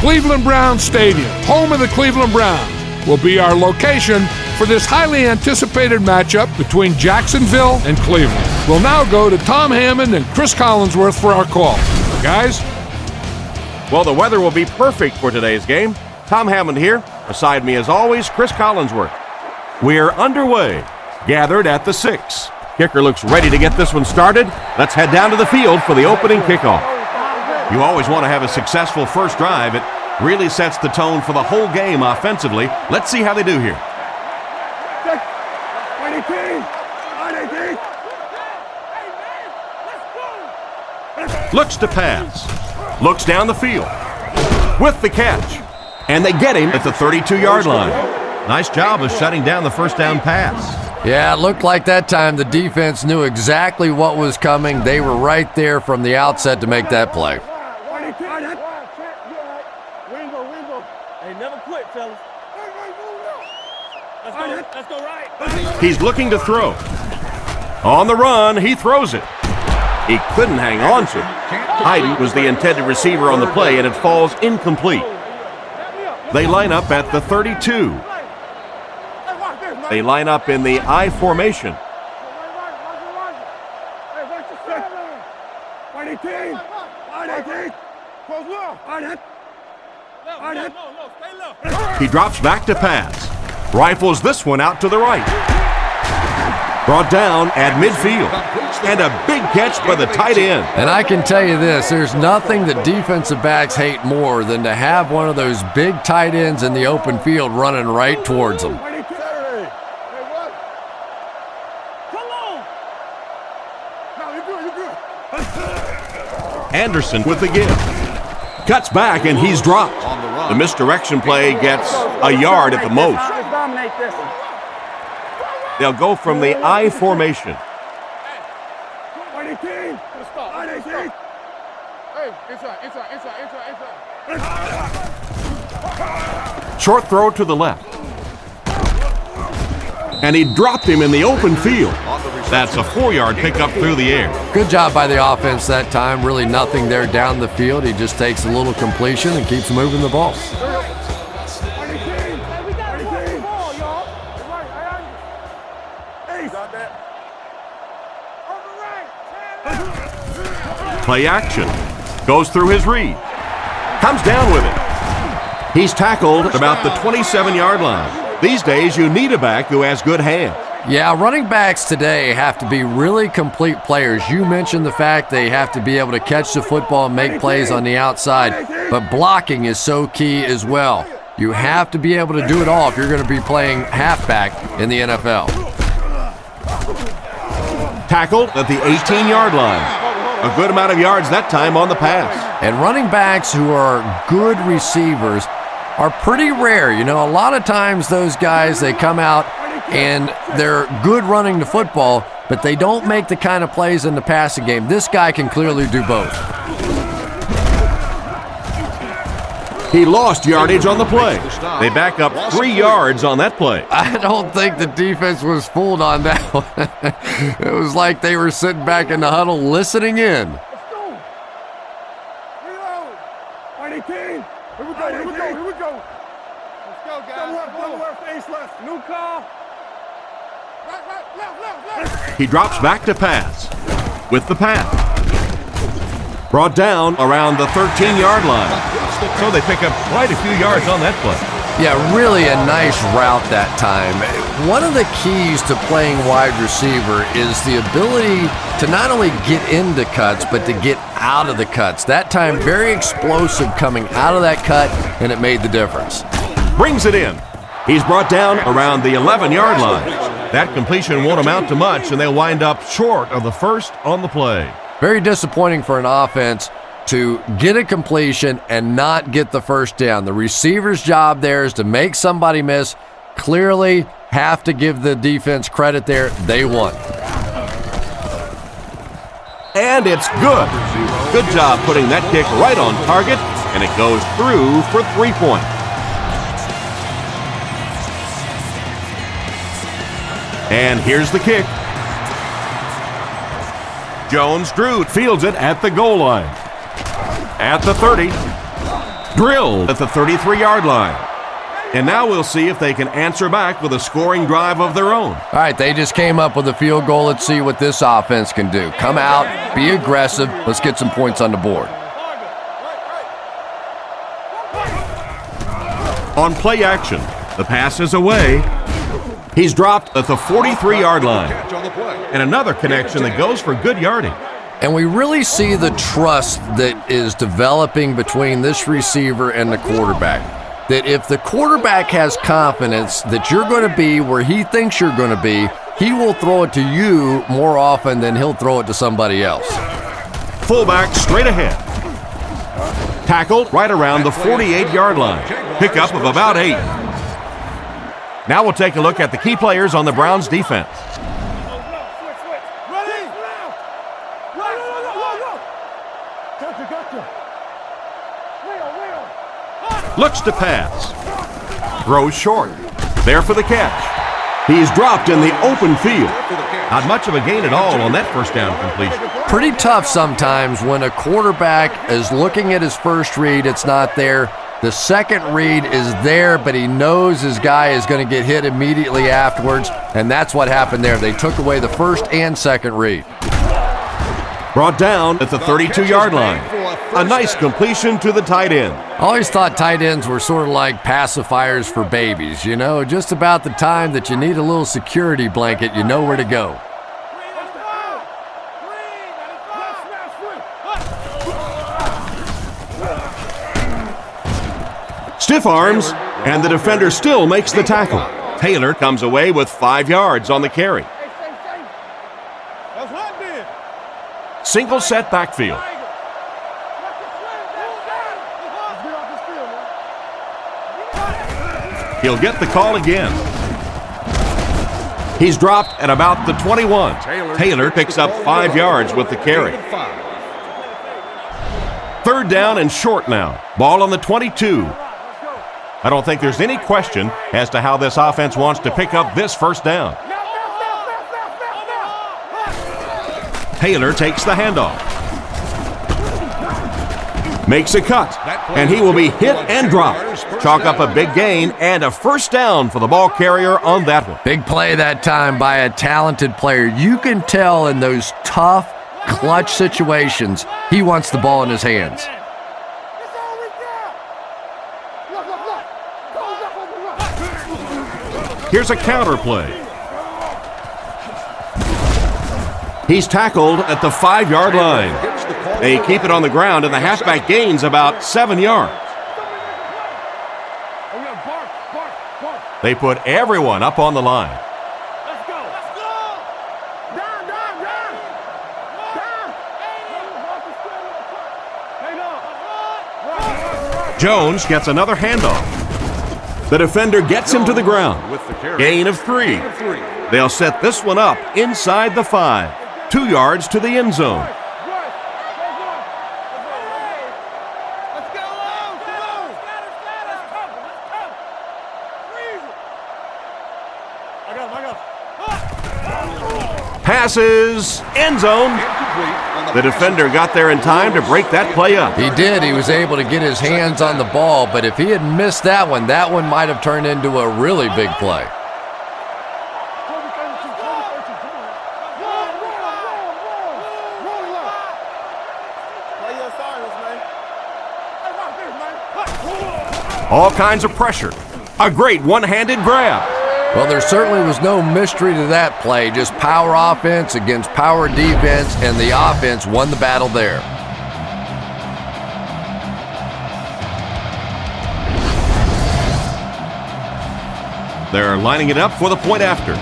Cleveland Browns Stadium, home of the Cleveland Browns, will be our location for this highly anticipated matchup between Jacksonville and Cleveland. We'll now go to Tom Hammond and Chris Collinsworth for our call. Guys? Well, the weather will be perfect for today's game. Tom Hammond here. Beside me, as always, Chris Collinsworth. We're underway, gathered at the 6. Kicker looks ready to get this one started. Let's head down to the field for the opening kickoff. You always want to have a successful first drive. It really sets the tone for the whole game offensively. Let's see how they do here. Looks to pass. Looks down the field. With the catch. And they get him at the 32-yard line. Nice job of shutting down the first down pass. Yeah, it looked like that time the defense knew exactly what was coming. They were right there from the outset to make that play. Hey, never quit, fellas. Let's go right. He's looking to throw. On the run, he throws it. He couldn't hang on to it. Hyden was the intended receiver on the play, and it falls incomplete. They line up at the 32. They line up in the I formation. He drops back to pass. Rifles this one out to the right. Brought down at midfield. And a big catch by the tight end. And I can tell you this, there's nothing that defensive backs hate more than to have one of those big tight ends in the open field running right towards them. Anderson with the give. Cuts back and he's dropped. The misdirection play gets a yard at the most. They'll go from the I formation. Short throw to the left. And he dropped him in the open field. That's a 4-yard pickup through the air. Good job by the offense that time. Really nothing there down the field. He just takes a little completion and keeps moving the ball. Play action. Goes through his read. Comes down with it. He's tackled at about the 27-yard line. These days, you need a back who has good hands. Yeah, running backs today have to be really complete players. You mentioned the fact they have to be able to catch the football and make plays on the outside, but blocking is so key as well. You have to be able to do it all if you're going to be playing halfback in the NFL. Tackled at the 18-yard line. A good amount of yards that time on the pass. And running backs who are good receivers are pretty rare. You know, a lot of times those guys, they come out and they're good running the football, but they don't make the kind of plays in the passing game. This guy can clearly do both. He lost yardage on the play. They back up 3 yards on that play. I don't think the defense was fooled on that one. It was like they were sitting back in the huddle listening in. Let's go. Reload. 18. Here we go. Let's go, guys. Double left, ace left. New call. Right, left. He drops back to pass. With the pass. Brought down around the 13-yard line. So they pick up quite a few yards on that play. Yeah, really a nice route that time. One of the keys to playing wide receiver is the ability to not only get into cuts, but to get out of the cuts. That time, very explosive coming out of that cut, and it made the difference. Brings it in. He's brought down around the 11-yard line. That completion won't amount to much, and they'll wind up short of the first on the play. Very disappointing for an offense to get a completion and not get the first down. The receiver's job there is to make somebody miss. Clearly have to give the defense credit there. They won. And it's good. Good job putting that kick right on target, and it goes through for 3 points. And here's the kick. Jones-Drew fields it at the goal line. At the 30. Drilled at the 33-yard line. And now we'll see if they can answer back with a scoring drive of their own. All right, they just came up with a field goal. Let's see what this offense can do. Come out, be aggressive. Let's get some points on the board. On play action, the pass is away. He's dropped at the 43-yard line. And another connection that goes for good yardage. And we really see the trust that is developing between this receiver and the quarterback. That if the quarterback has confidence that you're going to be where he thinks you're going to be, he will throw it to you more often than he'll throw it to somebody else. Fullback straight ahead. Tackled right around the 48-yard line. Pickup of about 8. Now we'll take a look at the key players on the Browns defense. Looks to pass. Throws short. There for the catch. He's dropped in the open field. Not much of a gain at all on that first down completion. Pretty tough sometimes when a quarterback is looking at his first read, it's not there. The second read is there, but he knows his guy is going to get hit immediately afterwards, and that's what happened there. They took away the first and second read. Brought down at the 32-yard line. A nice completion to the tight end. I always thought tight ends were sort of like pacifiers for babies, you know, just about the time that you need a little security blanket, you know where to go. Stiff arms, and the defender still makes the tackle. Taylor comes away with 5 yards on the carry. Single set backfield. He'll get the call again. He's dropped at about the 21. Taylor picks up 5 yards with the carry. Third down and short now. Ball on the 22. I don't think there's any question as to how this offense wants to pick up this first down. Taylor takes the handoff. Makes a cut, and he will be hit and dropped. Chalk up a big gain and a first down for the ball carrier on that one. Big play that time by a talented player. You can tell in those tough, clutch situations, he wants the ball in his hands. Here's a counter play. He's tackled at the 5-yard line. They keep it on the ground, and the halfback gains about 7 yards. They put everyone up on the line. Jones gets another handoff. The defender gets him to the ground. Gain of 3. They'll set this one up inside the 5. 2 yards to the end zone. Passes, end zone. The defender got there in time to break that play up. He did. He was able to get his hands on the ball, but if he had missed that one might have turned into a really big play. All kinds of pressure. A great one-handed grab. Well, there certainly was no mystery to that play. Just power offense against power defense, and the offense won the battle there. They're lining it up for the point after.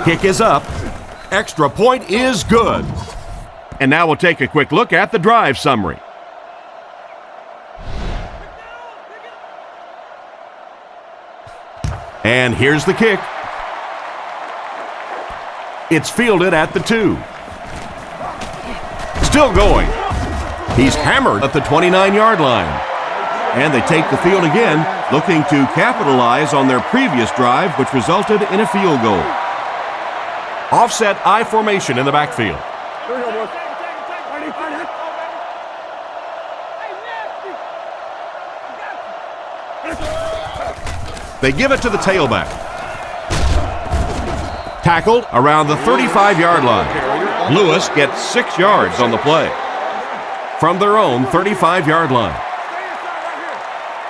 Kick is up. Extra point is good. And now we'll take a quick look at the drive summary. And here's the kick. It's fielded at the 2. Still going. He's hammered at the 29-yard line. And they take the field again looking to capitalize on their previous drive, which resulted in a field goal. Offset I formation in the backfield. Here we go, boys. They give it to the tailback. Tackled around the 35-yard line. Lewis gets 6 yards on the play. From their own 35-yard line.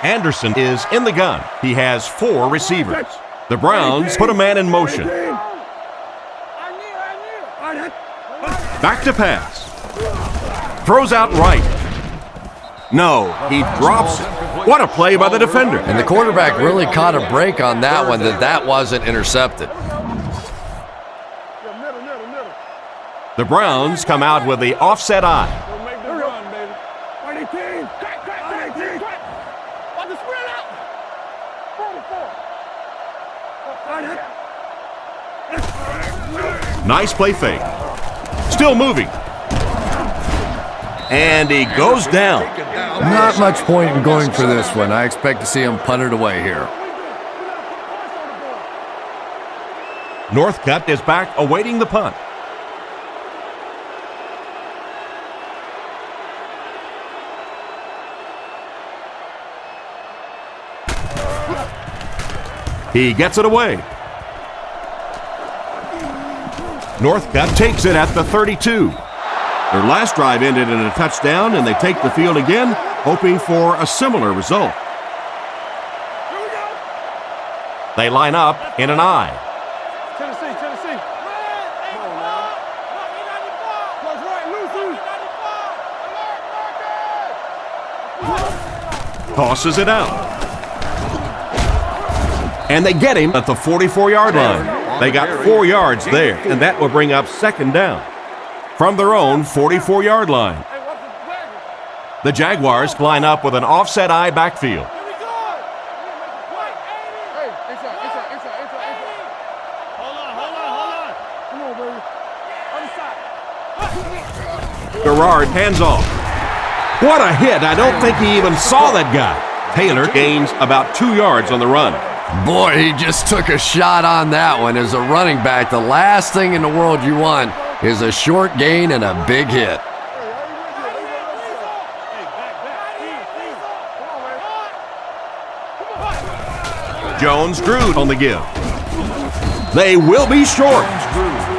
Anderson is in the gun. He has 4 receivers. The Browns put a man in motion. Back to pass. Throws out right. No, he drops it. What a play by the defender. And the quarterback really caught a break on that one, that wasn't intercepted. The Browns come out with the offset I. Nice play fake. Still moving. And he goes down. Not much point in going for this one. I expect to see him punt it away here. Northcutt is back awaiting the punt. He gets it away. Northcutt takes it at the 32. Their last drive ended in a touchdown, and they take the field again, hoping for a similar result. They line up in an I. Tennessee. Tosses it out. And they get him at the 44-yard line. They got 4 yards there, and that will bring up second down. From their own 44-yard line. The Jaguars line up with an offset I backfield. Garrard hands off. What a hit. I don't think he even saw that guy. Taylor gains about 2 yards on the run. Boy, he just took a shot on that one. As a running back, the last thing in the world you want is a short gain and a big hit. Jones-Drew on the give. They will be short,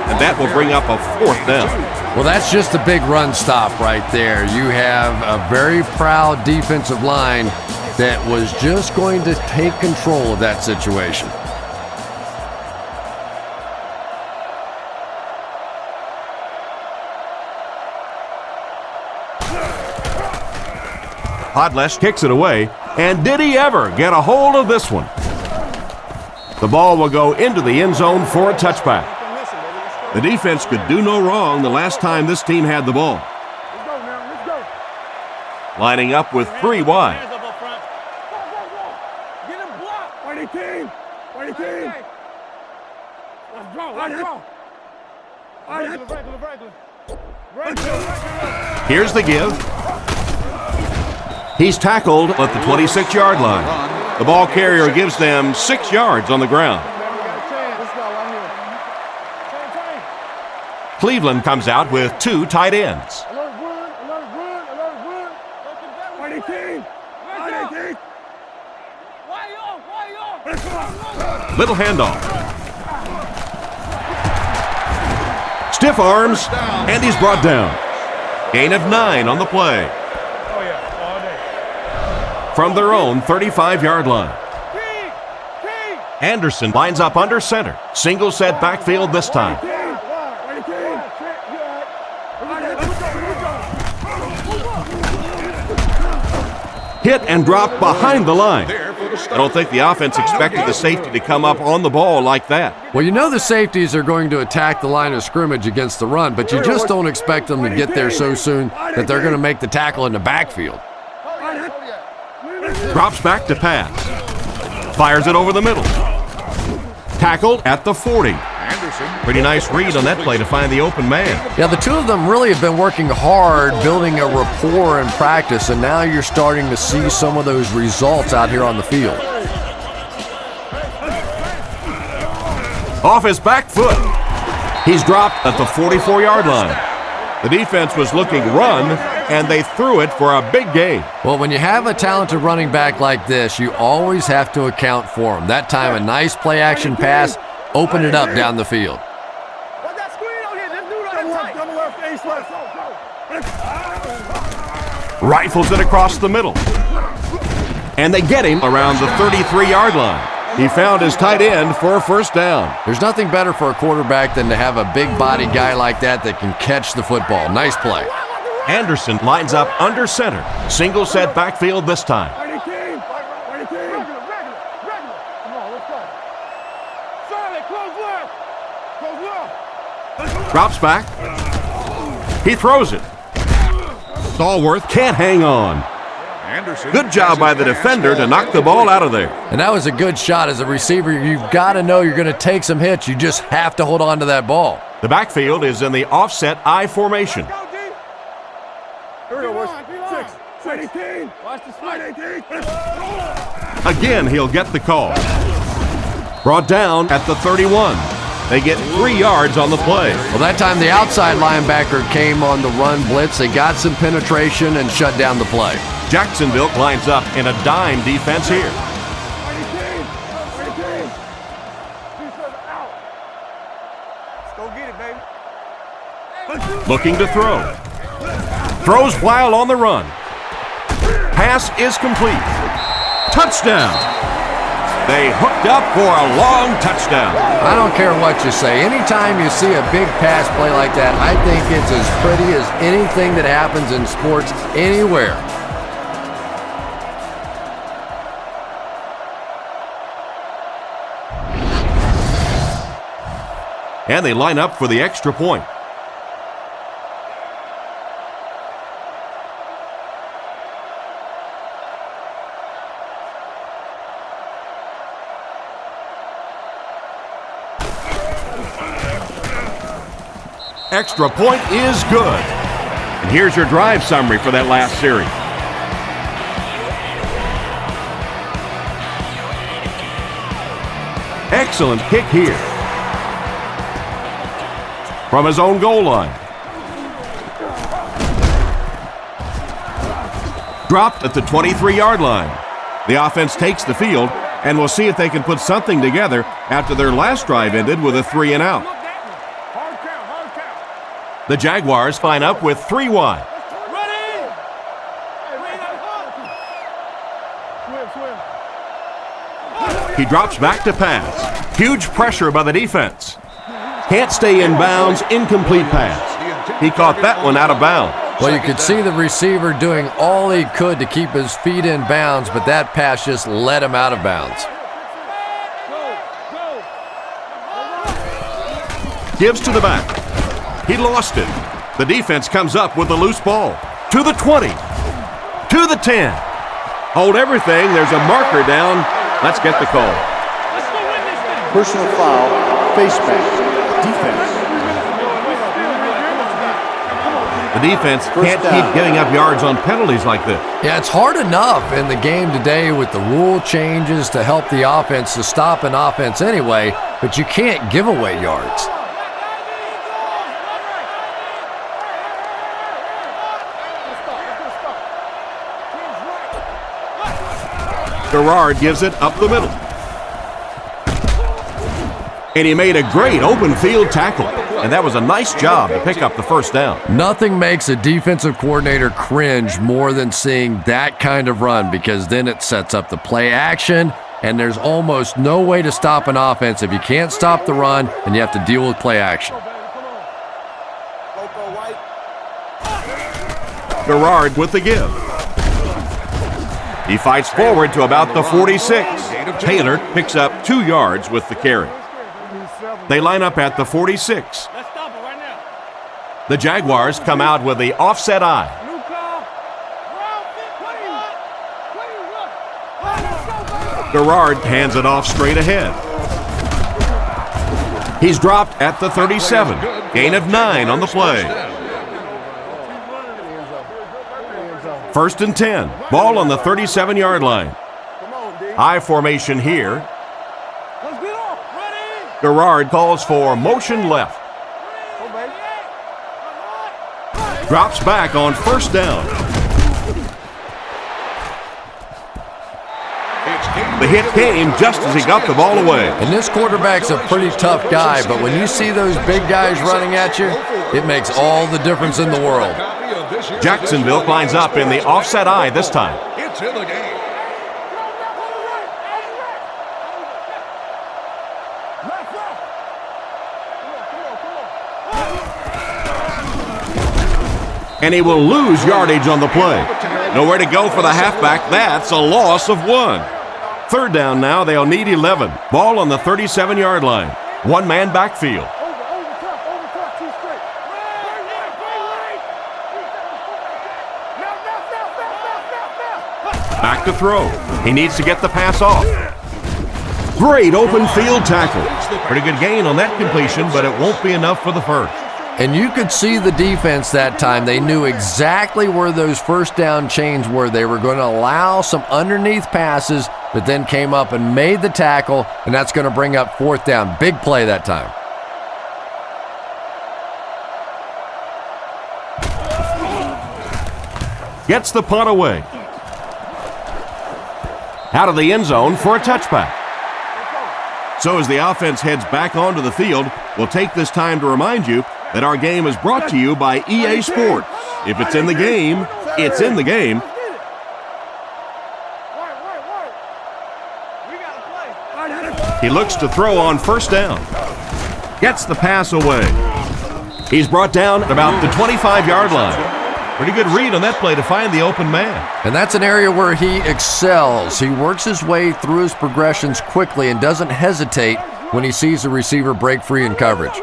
and that will bring up a 4th down. Well, that's just a big run stop right there. You have a very proud defensive line that was just going to take control of that situation. Podlesh kicks it away, and did he ever get a hold of this one? The ball will go into the end zone for a touchback. The defense could do no wrong the last time this team had the ball. Lining up with 3 wide. Here's the give. He's tackled at the 26-yard line. The ball carrier gives them 6 yards on the ground. Cleveland comes out with 2 tight ends. Little handoff. Stiff arms, and he's brought down. Gain of 9 on the play. From their own 35-yard line. Anderson lines up under center. Single set backfield this time. Hit and dropped behind the line. I don't think the offense expected the safety to come up on the ball like that. Well, you know the safeties are going to attack the line of scrimmage against the run, but you just don't expect them to get there so soon that they're going to make the tackle in the backfield. Drops back to pass. Fires it over the middle. Tackled at the 40. Pretty nice read on that play to find the open man. Yeah, the two of them really have been working hard, building a rapport in practice, and now you're starting to see some of those results out here on the field. Off his back foot. He's dropped at the 44-yard line. The defense was looking run, and they threw it for a big gain. Well, when you have a talented running back like this, you always have to account for him. That time, a nice play-action pass opened it up down the field. Rifles it across the middle. And they get him around the 33-yard line. He found his tight end for a first down. There's nothing better for a quarterback than to have a big body guy like that can catch the football. Nice play. Anderson lines up under center. Single set backfield this time. Drops back. He throws it. Stallworth can't hang on. Good job by the defender to knock the ball out of there. And that was a good shot. As a receiver, you've got to know you're going to take some hits. You just have to hold on to that ball. The backfield is in the offset I formation. Here we go, boys. 18. Watch the slide. 18. Again, he'll get the call. Brought down at the 31. They get 3 yards on the play. Well, that time the outside linebacker came on the run blitz. They got some penetration and shut down the play. Jacksonville lines up in a dime defense here. Go get it, baby. Looking to throw. Throws while on the run. Pass is complete. Touchdown. They hooked up for a long touchdown. I don't care what you say. Anytime you see a big pass play like that, I think it's as pretty as anything that happens in sports anywhere. And they line up for the extra point. Extra point is good. And here's your drive summary for that last series. Excellent kick here. From his own goal line. Dropped at the 23-yard line. The offense takes the field, and we'll see if they can put something together after their last drive ended with a 3 and out. The Jaguars line up with 3 wide. He drops back to pass. Huge pressure by the defense. Can't stay in bounds, incomplete pass. He caught that one out of bounds. Well, you could see the receiver doing all he could to keep his feet in bounds, but that pass just let him out of bounds. Gives to the back. He lost it. The defense comes up with a loose ball. To the 20. To the 10. Hold everything. There's a marker down. Let's get the call. Personal foul, face mask, defense. The defense can't keep giving up yards on penalties like this. Yeah, it's hard enough in the game today with the rule changes to help the offense to stop an offense anyway, but you can't give away yards. Gerard gives it up the middle. And he made a great open field tackle. And that was a nice job to pick up the first down. Nothing makes a defensive coordinator cringe more than seeing that kind of run, because then it sets up the play action, and there's almost no way to stop an offense if you can't stop the run and you have to deal with play action. Gerard with the give. He fights forward to about the 46. Taylor picks up 2 yards with the carry. They line up at the 46. The Jaguars come out with the offset I. Gerard hands it off straight ahead. He's dropped at the 37. Gain of 9 on the play. 1st and 10. Ball on the 37-yard line. High formation here. Gerard calls for motion left. Drops back on 1st down. The hit came just as he got the ball away. And this quarterback's a pretty tough guy, but when you see those big guys running at you, it makes all the difference in the world. Jacksonville climbs up in the offset eye this time. It's in the game. And he will lose yardage on the play. Nowhere to go for the halfback. That's a loss of 1. 3rd down now. They'll need 11. Ball on the 37-yard line. One-man backfield. Back to throw. He needs to get the pass off. Great open field tackle. Pretty good gain on that completion, but it won't be enough for the first. And you could see the defense that time. They knew exactly where those 1st down chains were. They were going to allow some underneath passes, but then came up and made the tackle, and that's going to bring up 4th down. Big play that time. Gets the punt away. Out of the end zone for a touchback. So as the offense heads back onto the field, we'll take this time to remind you that our game is brought to you by EA Sports. If it's in the game, it's in the game. He looks to throw on 1st down. Gets the pass away. He's brought down at about the 25-yard line. Pretty good read on that play to find the open man. And that's an area where he excels. He works his way through his progressions quickly and doesn't hesitate when he sees the receiver break free in coverage.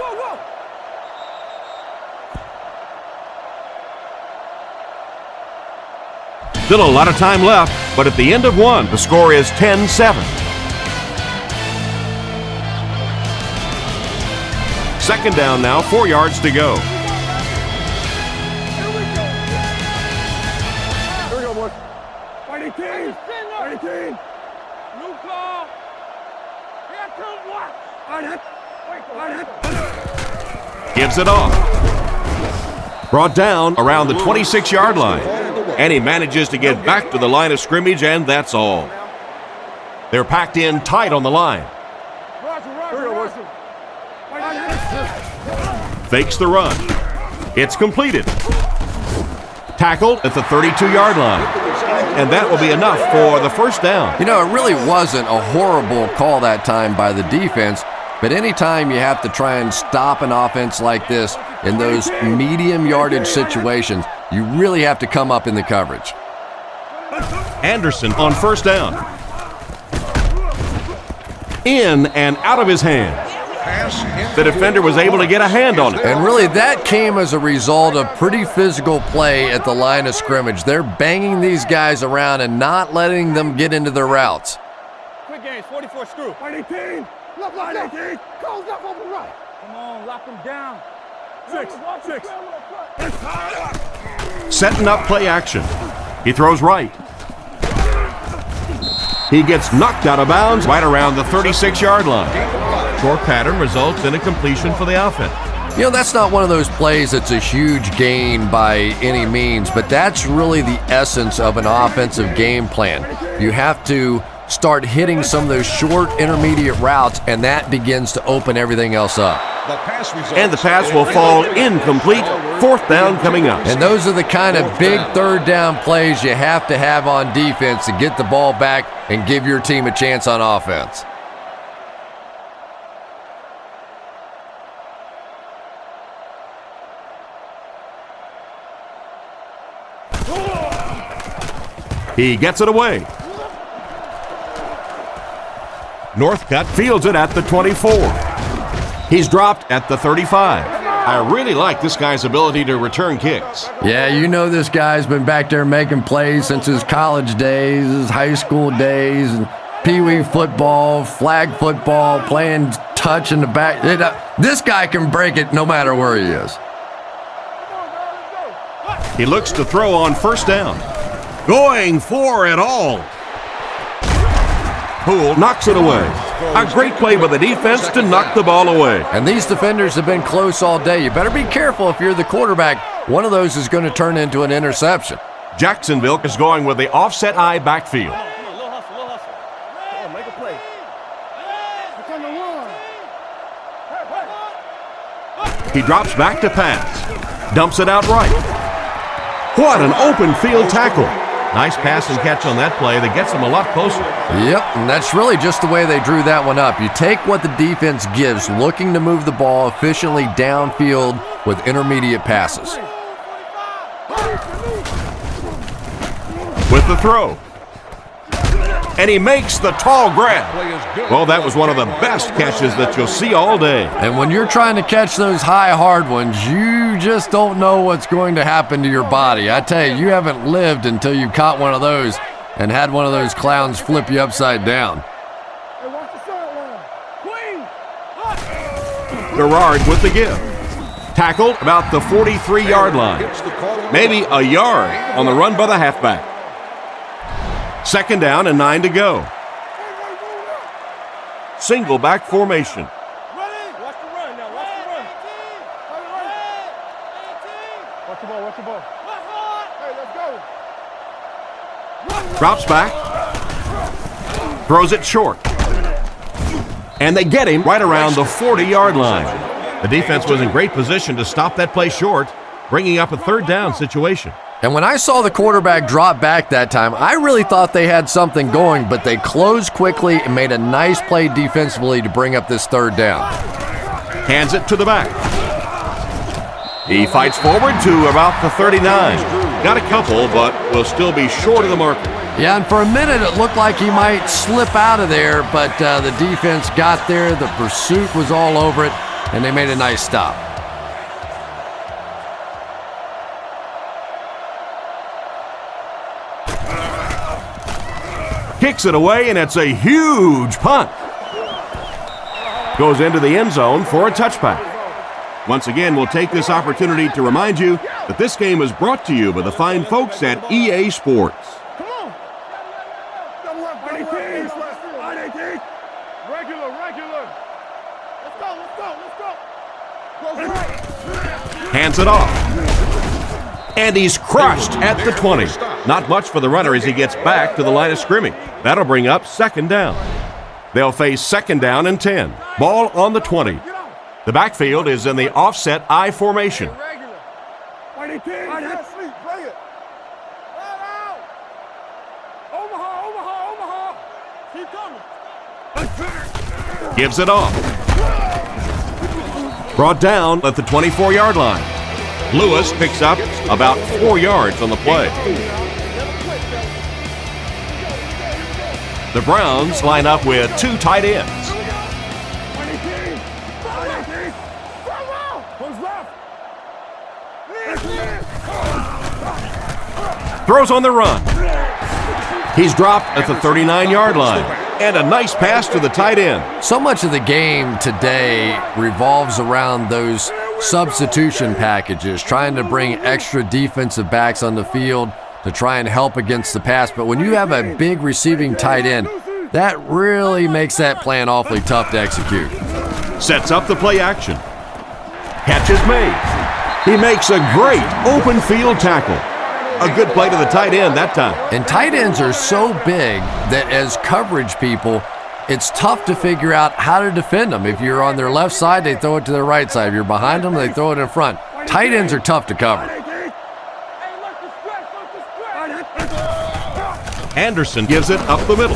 Still a lot of time left, but at the end of 1, the score is 10-7. 2nd down now, 4 yards to go. Here we go, boys. Fighting team. Fighting team. New call. Here comes what? Gives it off. Brought down around the 26-yard line. And he manages to get back to the line of scrimmage, and that's all. They're packed in tight on the line. Fakes the run. It's completed. Tackled at the 32-yard line. And that will be enough for the 1st down. You know, it really wasn't a horrible call that time by the defense, but anytime you have to try and stop an offense like this in those medium yardage situations, you really have to come up in the coverage. Anderson on 1st down. In and out of his hands. The defender was able to get a hand on it. And really, that came as a result of pretty physical play at the line of scrimmage. They're banging these guys around and not letting them get into their routes. Quick games, 44 screw. Fight 18. Left, 18. Goes up over right. Come on, lock them down. 6. Setting up play action. He throws right. He gets knocked out of bounds right around the 36-yard line. Short pattern results in a completion for the offense. You know, that's not one of those plays that's a huge gain by any means, but that's really the essence of an offensive game plan. You have to start hitting some of those short intermediate routes, and that begins to open everything else up. And the pass will fall incomplete. 4th down coming up. And those are the kind of big 3rd down plays you have to have on defense to get the ball back and give your team a chance on offense. He gets it away. Northcutt fields it at the 24. He's dropped at the 35. I really like this guy's ability to return kicks. Yeah, you know this guy's been back there making plays since his college days, his high school days, and pee-wee football, flag football, playing touch in the back. This guy can break it no matter where he is. He looks to throw on first down. Going for it all. Poole knocks it away. A great play by the defense to knock the ball away. And these defenders have been close all day. You better be careful if you're the quarterback. One of those is going to turn into an interception. Jacksonville is going with the offset eye backfield. He drops back to pass. Dumps it out right. What an open field tackle. Nice pass and catch on that play that gets them a lot closer. Yep, and that's really just the way they drew that one up. You take what the defense gives, looking to move the ball efficiently downfield with intermediate passes. With the throw. And he makes the tall grab. Well, that was one of the best catches that you'll see all day. And when you're trying to catch those high, hard ones, you just don't know what's going to happen to your body. I tell you, you haven't lived until you caught one of those and had one of those clowns flip you upside down. Gerard with the give. Tackled about the 43-yard line. Maybe a yard on the run by the halfback. Second down and 9 to go. Single back formation. Watch the run now. Watch the run. Watch the ball. Watch the ball. Hey, let's go. Drops back. Throws it short. And they get him right around the 40-yard line. The defense was in great position to stop that play short, bringing up a third down situation. And when I saw the quarterback drop back that time, I really thought they had something going, but they closed quickly and made a nice play defensively to bring up this third down. Hands it to the back. He fights forward to about the 39. Got a couple, but will still be short of the marker. Yeah, and for a minute it looked like he might slip out of there, but the defense got there, the pursuit was all over it, and they made a nice stop. Kicks it away, and it's a huge punt. Goes into the end zone for a touchback. Once again, we'll take this opportunity to remind you that this game is brought to you by the fine folks at EA Sports. Come on. Double up. Regular. Let's go. Hands it off. And he's crushed at the 20. Not much for the runner as he gets back to the line of scrimmage. That'll bring up second down. They'll face second down and 10. Ball on the 20. The backfield is in the offset I formation. Omaha. Keep coming. Gives it off. Brought down at the 24-yard line. Lewis picks up about 4 yards on the play. The Browns line up with 2 tight ends. Throws on the run. He's dropped at the 39-yard line. And a nice pass to the tight end. So much of the game today revolves around those substitution packages, trying to bring extra defensive backs on the field to try and help against the pass. But when you have a big receiving tight end, that really makes that plan awfully tough to execute. Sets up the play action. Catch is made. He makes a great open field tackle. A good play to the tight end that time. And tight ends are so big that as coverage people, it's tough to figure out how to defend them. If you're on their left side, they throw it to their right side. If you're behind them, they throw it in front. Tight ends are tough to cover. Anderson gives it up the middle.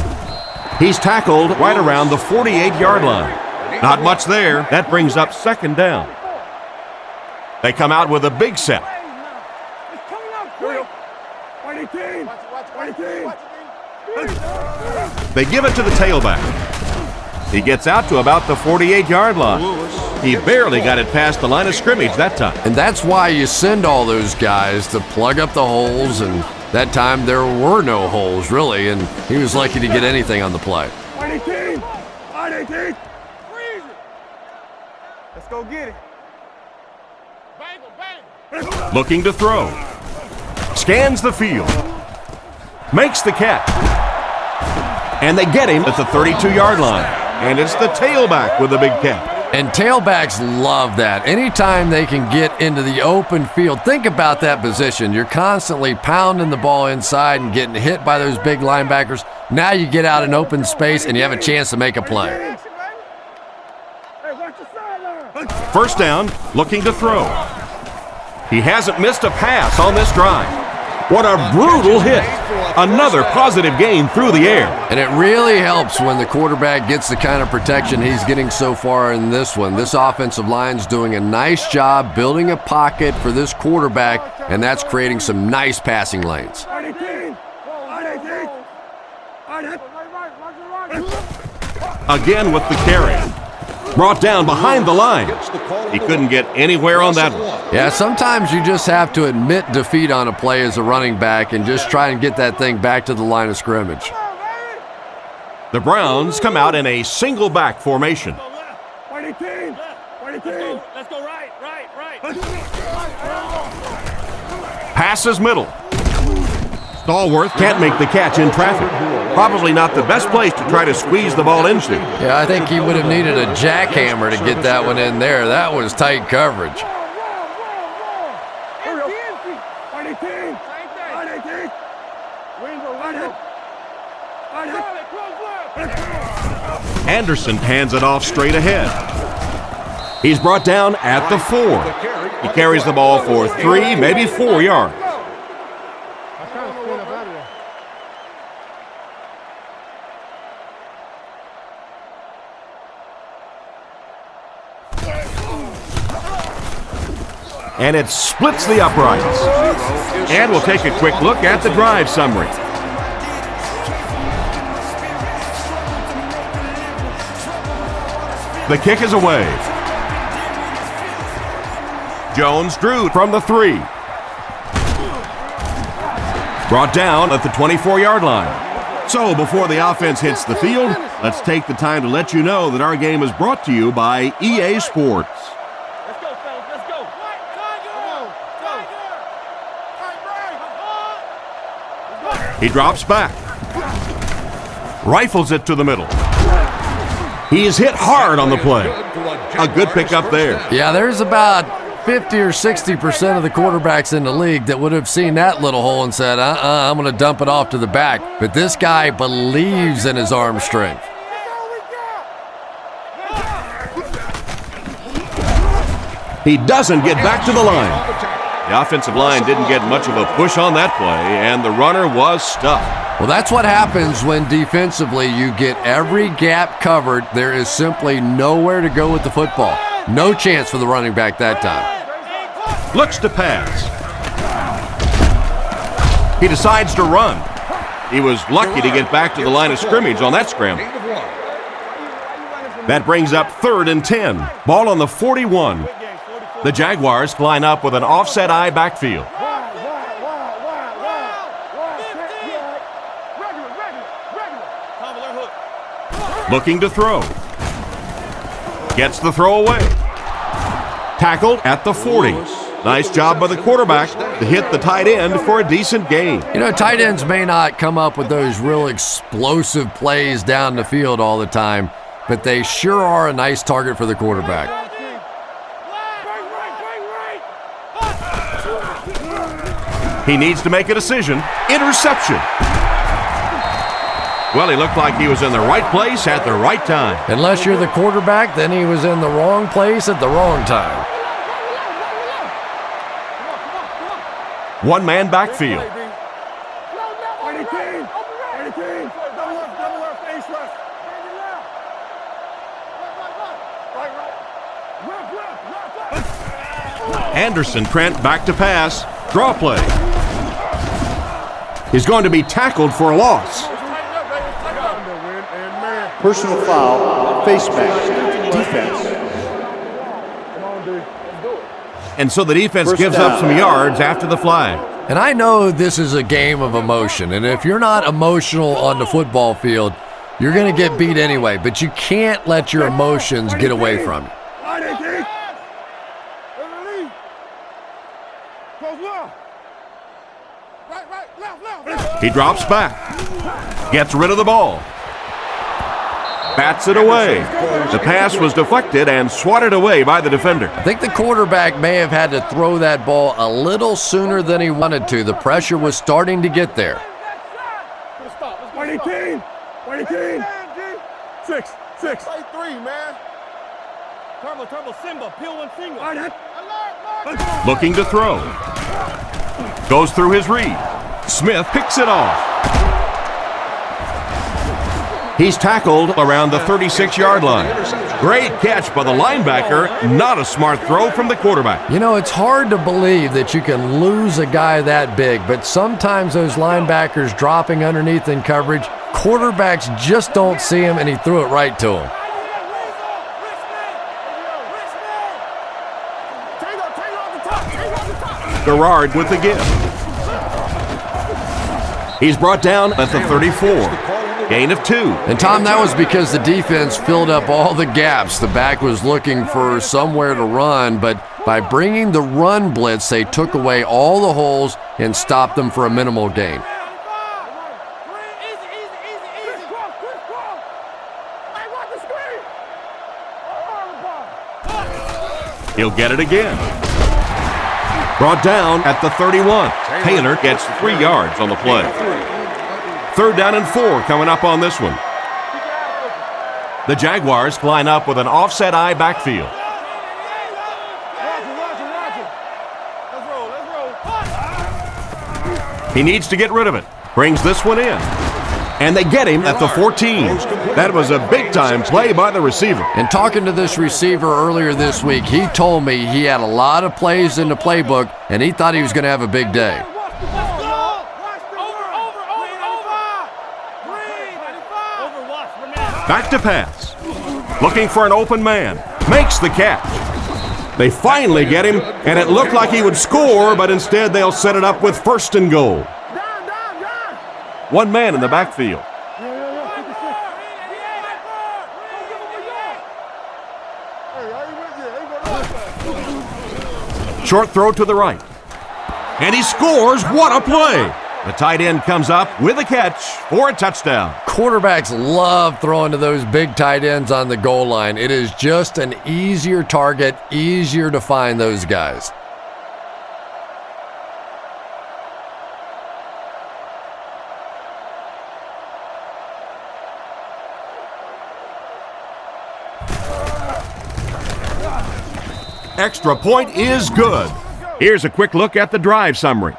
He's tackled right around the 48-yard line. Not much there. That brings up second down. They come out with a big set. They give it to the tailback. He gets out to about the 48-yard line. He barely got it past the line of scrimmage that time. And that's why you send all those guys to plug up the holes, and that time there were no holes, really, and he was lucky to get anything on the play. Let's go get it. Looking to throw. Scans the field. Makes the catch. And they get him at the 32-yard line. And it's the tailback with a big catch. And tailbacks love that. Anytime they can get into the open field, think about that position. You're constantly pounding the ball inside and getting hit by those big linebackers. Now you get out in open space and you have a chance to make a play. First down, looking to throw. He hasn't missed a pass on this drive. What a brutal hit. Another positive gain through the air. And it really helps when the quarterback gets the kind of protection he's getting so far in this one. This offensive line's doing a nice job building a pocket for this quarterback, and that's creating some nice passing lanes. Again with the carry. Brought down behind the line. He couldn't get anywhere on that one. Yeah, sometimes you just have to admit defeat on a play as a running back and just try and get that thing back to the line of scrimmage. The Browns come out in a single back formation. Let's go right. Passes middle. Stallworth can't make the catch in traffic. Probably not the best place to try to squeeze the ball into. Yeah, I think he would have needed a jackhammer to get that one in there. That was tight coverage. Anderson hands it off straight ahead. He's brought down at the 4. He carries the ball for 3, maybe 4 yards. And it splits the uprights. And we'll take a quick look at the drive summary. The kick is away. Jones drew from the 3. Brought down at the 24-yard line. So before the offense hits the field, let's take the time to let you know that our game is brought to you by EA Sports. He drops back. Rifles it to the middle. He is hit hard on the play. A good pickup there. Yeah, there's about 50 or 60% of the quarterbacks in the league that would have seen that little hole and said, I'm going to dump it off to the back. But this guy believes in his arm strength. He doesn't get back to the line. The offensive line didn't get much of a push on that play, and the runner was stuffed. Well, that's what happens when defensively you get every gap covered. There is simply nowhere to go with the football. No chance for the running back that time. Looks to pass. He decides to run. He was lucky to get back to the line of scrimmage on that scramble. That brings up 3rd and 10. Ball on the 41. The Jaguars line up with an offset eye backfield. Looking to throw. Gets the throw away. Tackled at the 40. Nice job by the quarterback to hit the tight end for a decent gain. You know, tight ends may not come up with those real explosive plays down the field all the time, but they sure are a nice target for the quarterback. He needs to make a decision. Interception. Well, he looked like he was in the right place at the right time. Unless you're the quarterback, then he was in the wrong place at the wrong time. One-man backfield. Anderson, Trent back to pass. Draw play. He's going to be tackled for a loss. Personal foul, face mask, defense. And so the defense gives up some yards after the flag. And I know this is a game of emotion, and if you're not emotional on the football field, you're going to get beat anyway, but you can't let your emotions get away from you. He drops back. Gets rid of the ball. Bats it away. The pass was deflected and swatted away by the defender. I think the quarterback may have had to throw that ball a little sooner than he wanted to. The pressure was starting to get there. 18. 6. Play 3, man. Turbo, Simba, peel one finger. Looking to throw. Goes through his read. Smith picks it off. He's tackled around the 36-yard line. Great catch by the linebacker. Not a smart throw from the quarterback. You know, it's hard to believe that you can lose a guy that big, but sometimes those linebackers dropping underneath in coverage, quarterbacks just don't see him, and he threw it right to him. Garrard with the give. He's brought down at the 34. Gain of 2. And Tom, that was because the defense filled up all the gaps. The back was looking for somewhere to run, but by bringing the run blitz, they took away all the holes and stopped them for a minimal gain. He'll get it again. Brought down at the 31. Taylor gets 3 yards on the play. 3rd down and 4 coming up on this one. The Jaguars line up with an offset eye backfield. He needs to get rid of it. Brings this one in. And they get him at the 14. That was a big-time play by the receiver. And talking to this receiver earlier this week, he told me he had a lot of plays in the playbook, and he thought he was going to have a big day. Back to pass. Looking for an open man. Makes the catch. They finally get him, and it looked like he would score, but instead they'll set it up with 1st and goal. 1 man in the backfield. Short throw to the right. And he scores. What a play! The tight end comes up with a catch for a touchdown. Quarterbacks love throwing to those big tight ends on the goal line. It is just an easier target, easier to find those guys. Extra point is good. Here's a quick look at the drive summary.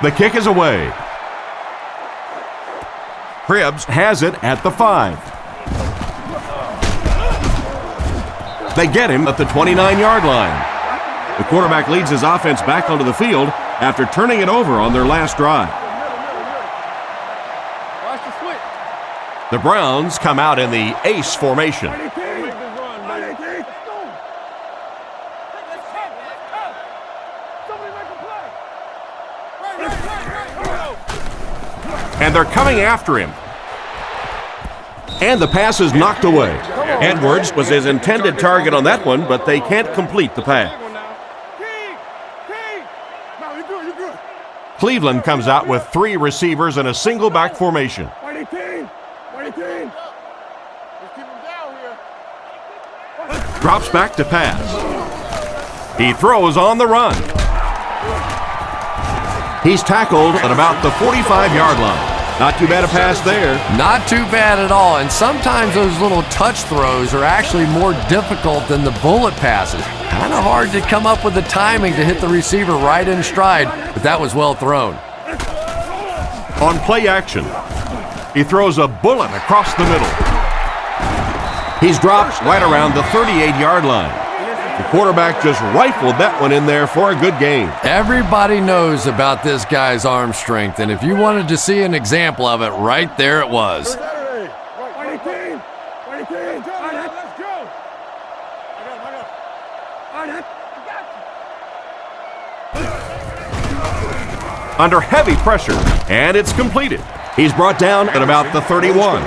The kick is away. Cribbs has it at the 5. They get him at the 29-yard line. The quarterback leads his offense back onto the field after turning it over on their last drive. The Browns come out in the ace formation. And they're coming after him. And the pass is knocked away. Edwards was his intended target on that one, but they can't complete the pass. Cleveland comes out with 3 receivers in a single back formation. Drops back to pass. He throws on the run. He's tackled at about the 45-yard line. Not too bad a pass there. Not too bad at all, and sometimes those little touch throws are actually more difficult than the bullet passes. Kind of hard to come up with the timing to hit the receiver right in stride, but that was well thrown. On play action, he throws a bullet across the middle. He's dropped right around the 38-yard line. The quarterback just rifled that one in there for a good gain. Everybody knows about this guy's arm strength, and if you wanted to see an example of it, right there it was. Under heavy pressure, and it's completed. He's brought down at about the 31.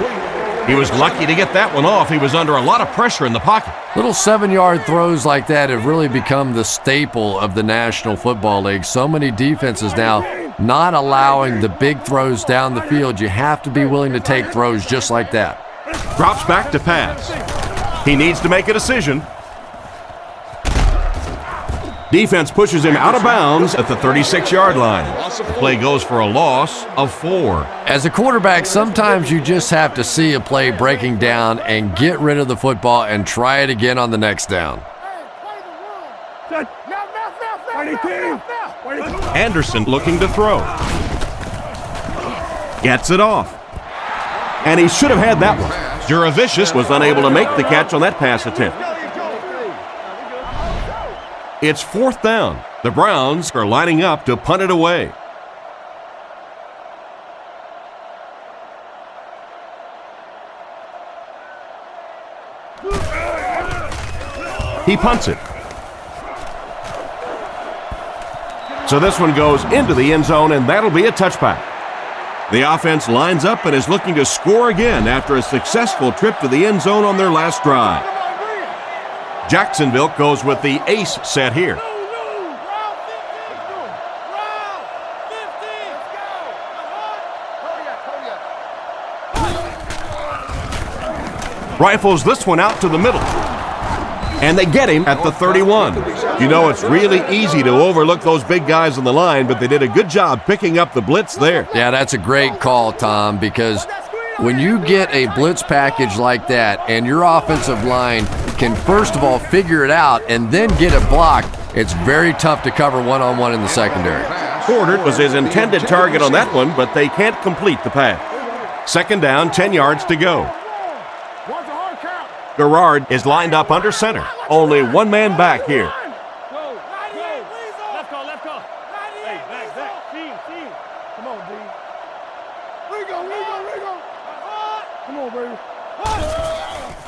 He was lucky to get that one off. He was under a lot of pressure in the pocket. Little 7-yard throws like that have really become the staple of the National Football League. So many defenses now not allowing the big throws down the field. You have to be willing to take throws just like that. Drops back to pass. He needs to make a decision. Defense pushes him out of bounds at the 36-yard line. The play goes for a loss of 4. As a quarterback, sometimes you just have to see a play breaking down and get rid of the football and try it again on the next down. Anderson looking to throw. Gets it off. And he should have had that one. Juravicius was unable to make the catch on that pass attempt. It's 4th down. The Browns are lining up to punt it away. He punts it. So this one goes into the end zone, and that'll be a touchback. The offense lines up and is looking to score again after a successful trip to the end zone on their last drive. Jacksonville goes with the ace set here. Rifles this one out to the middle. And they get him at the 31. You know, it's really easy to overlook those big guys on the line, but they did a good job picking up the blitz there. Yeah, that's a great call, Tom, because when you get a blitz package like that and your offensive line can first of all figure it out and then get it blocked, it's very tough to cover one-on-one in the secondary. Fordert was his intended target on that one, but they can't complete the pass. 2nd down, 10 yards to go. Garrard is lined up under center. Only one man back here. Left call. Hey, back. Team. Come on, D. Rigo. Come on, baby.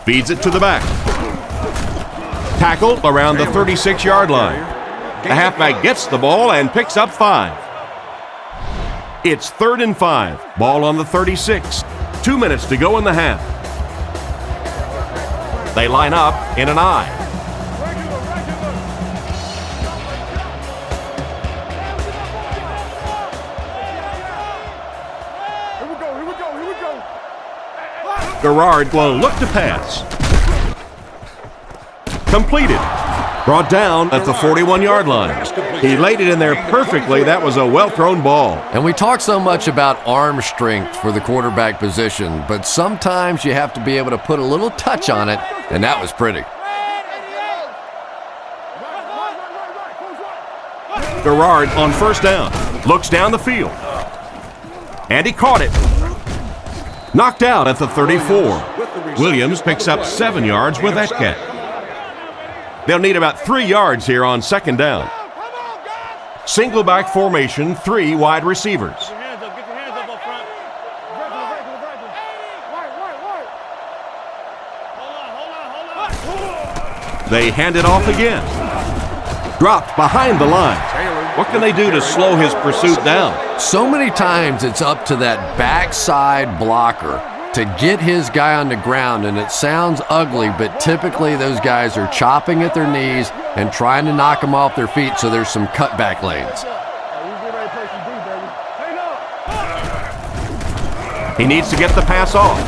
Feeds it to the back. Tackled around the 36-yard line. The halfback gets the ball and picks up 5. It's 3rd and 5. Ball on the 36. 2 minutes to go in the half. They line up in an I. Here we go. Garrard will look to pass. Completed. Brought down at the 41-yard line. He laid it in there perfectly. That was a well-thrown ball. And we talk so much about arm strength for the quarterback position, but sometimes you have to be able to put a little touch on it, and that was pretty. Garrard on 1st down. Looks down the field. And he caught it. Knocked out at the 34. Williams picks up 7 yards with that catch. They'll need about 3 yards here on 2nd down. Single back formation, 3 wide receivers. Get your hands up front. Hold on. They hand it off again. Dropped behind the line. What can they do to slow his pursuit down? So many times it's up to that backside blocker to get his guy on the ground, and it sounds ugly, but typically those guys are chopping at their knees and trying to knock them off their feet, so there's some cutback lanes. He needs to get the pass off.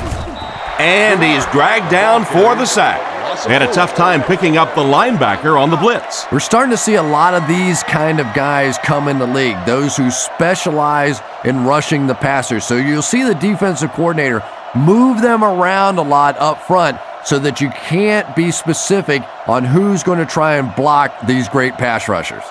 And he's dragged down for the sack. They had a tough time picking up the linebacker on the blitz. We're starting to see a lot of these kind of guys come in the league, those who specialize in rushing the passer. So you'll see the defensive coordinator move them around a lot up front so that you can't be specific on who's going to try and block these great pass rushers.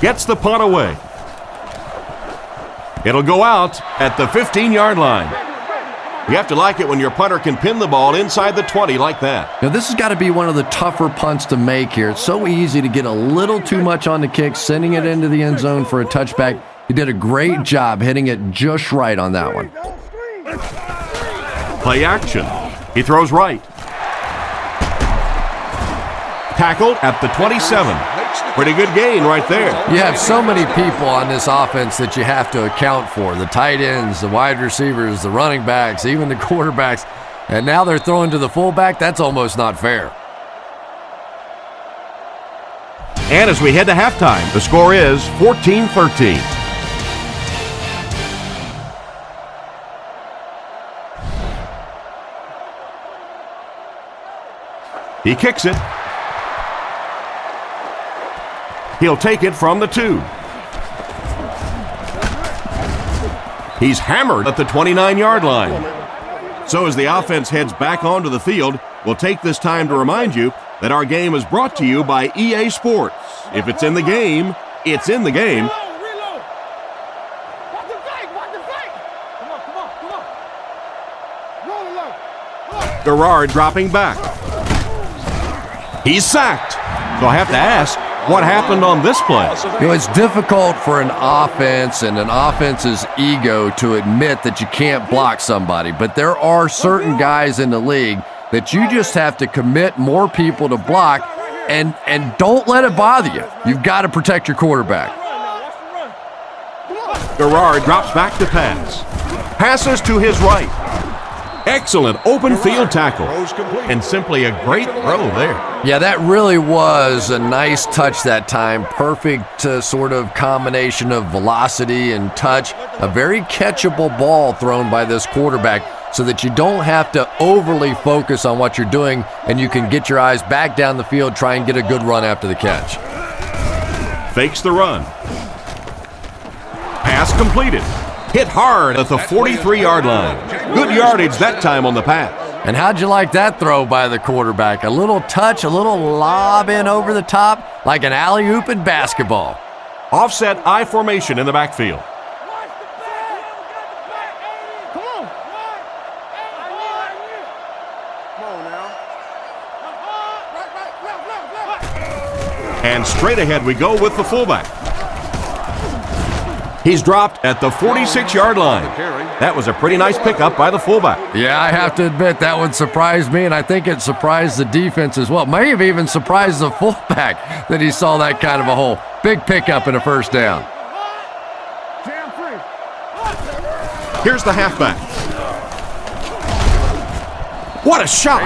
Gets the punt away. It'll go out at the 15-yard line. You have to like it when your punter can pin the ball inside the 20 like that. Now, this has got to be one of the tougher punts to make here. It's so easy to get a little too much on the kick, sending it into the end zone for a touchback. He did a great job hitting it just right on that one. Play action. He throws right. Tackled at the 27. Pretty good gain right there. You have so many people on this offense that you have to account for. The tight ends, the wide receivers, the running backs, even the quarterbacks. And now they're throwing to the fullback. That's almost not fair. And as we head to halftime, the score is 14-13. He kicks it. He'll take it from the 2. He's hammered at the 29-yard line. So as the offense heads back onto the field, we'll take this time to remind you that our game is brought to you by EA Sports. If it's in the game, it's in the game. Reload. Watch the fake. Come on. Roll it low. Garrard dropping back. He's sacked. So I have to ask, what happened on this play? You know, it's difficult for an offense and an offense's ego to admit that you can't block somebody, but there are certain guys in the league that you just have to commit more people to block, and don't let it bother you. You've got to protect your quarterback. Garrard drops back to pass. Passes to his right. Excellent open field tackle. And simply a great throw there. Yeah, that really was a nice touch that time. Perfect sort of combination of velocity and touch. A very catchable ball thrown by this quarterback so that you don't have to overly focus on what you're doing and you can get your eyes back down the field, try and get a good run after the catch. Fakes the run. Pass completed. Hit hard at the 43-yard line. Good yardage that time on the pass. And how'd you like that throw by the quarterback? A little touch, a little lob in over the top, like an alley-oop in basketball. Offset I formation in the backfield. Come on. And straight ahead we go with the fullback. He's dropped at the 46-yard line. That was a pretty nice pickup by the fullback. Yeah, I have to admit that one surprised me, and I think it surprised the defense as well. May have even surprised the fullback that he saw that kind of a hole. Big pickup and a first down. Here's the halfback. What a shot!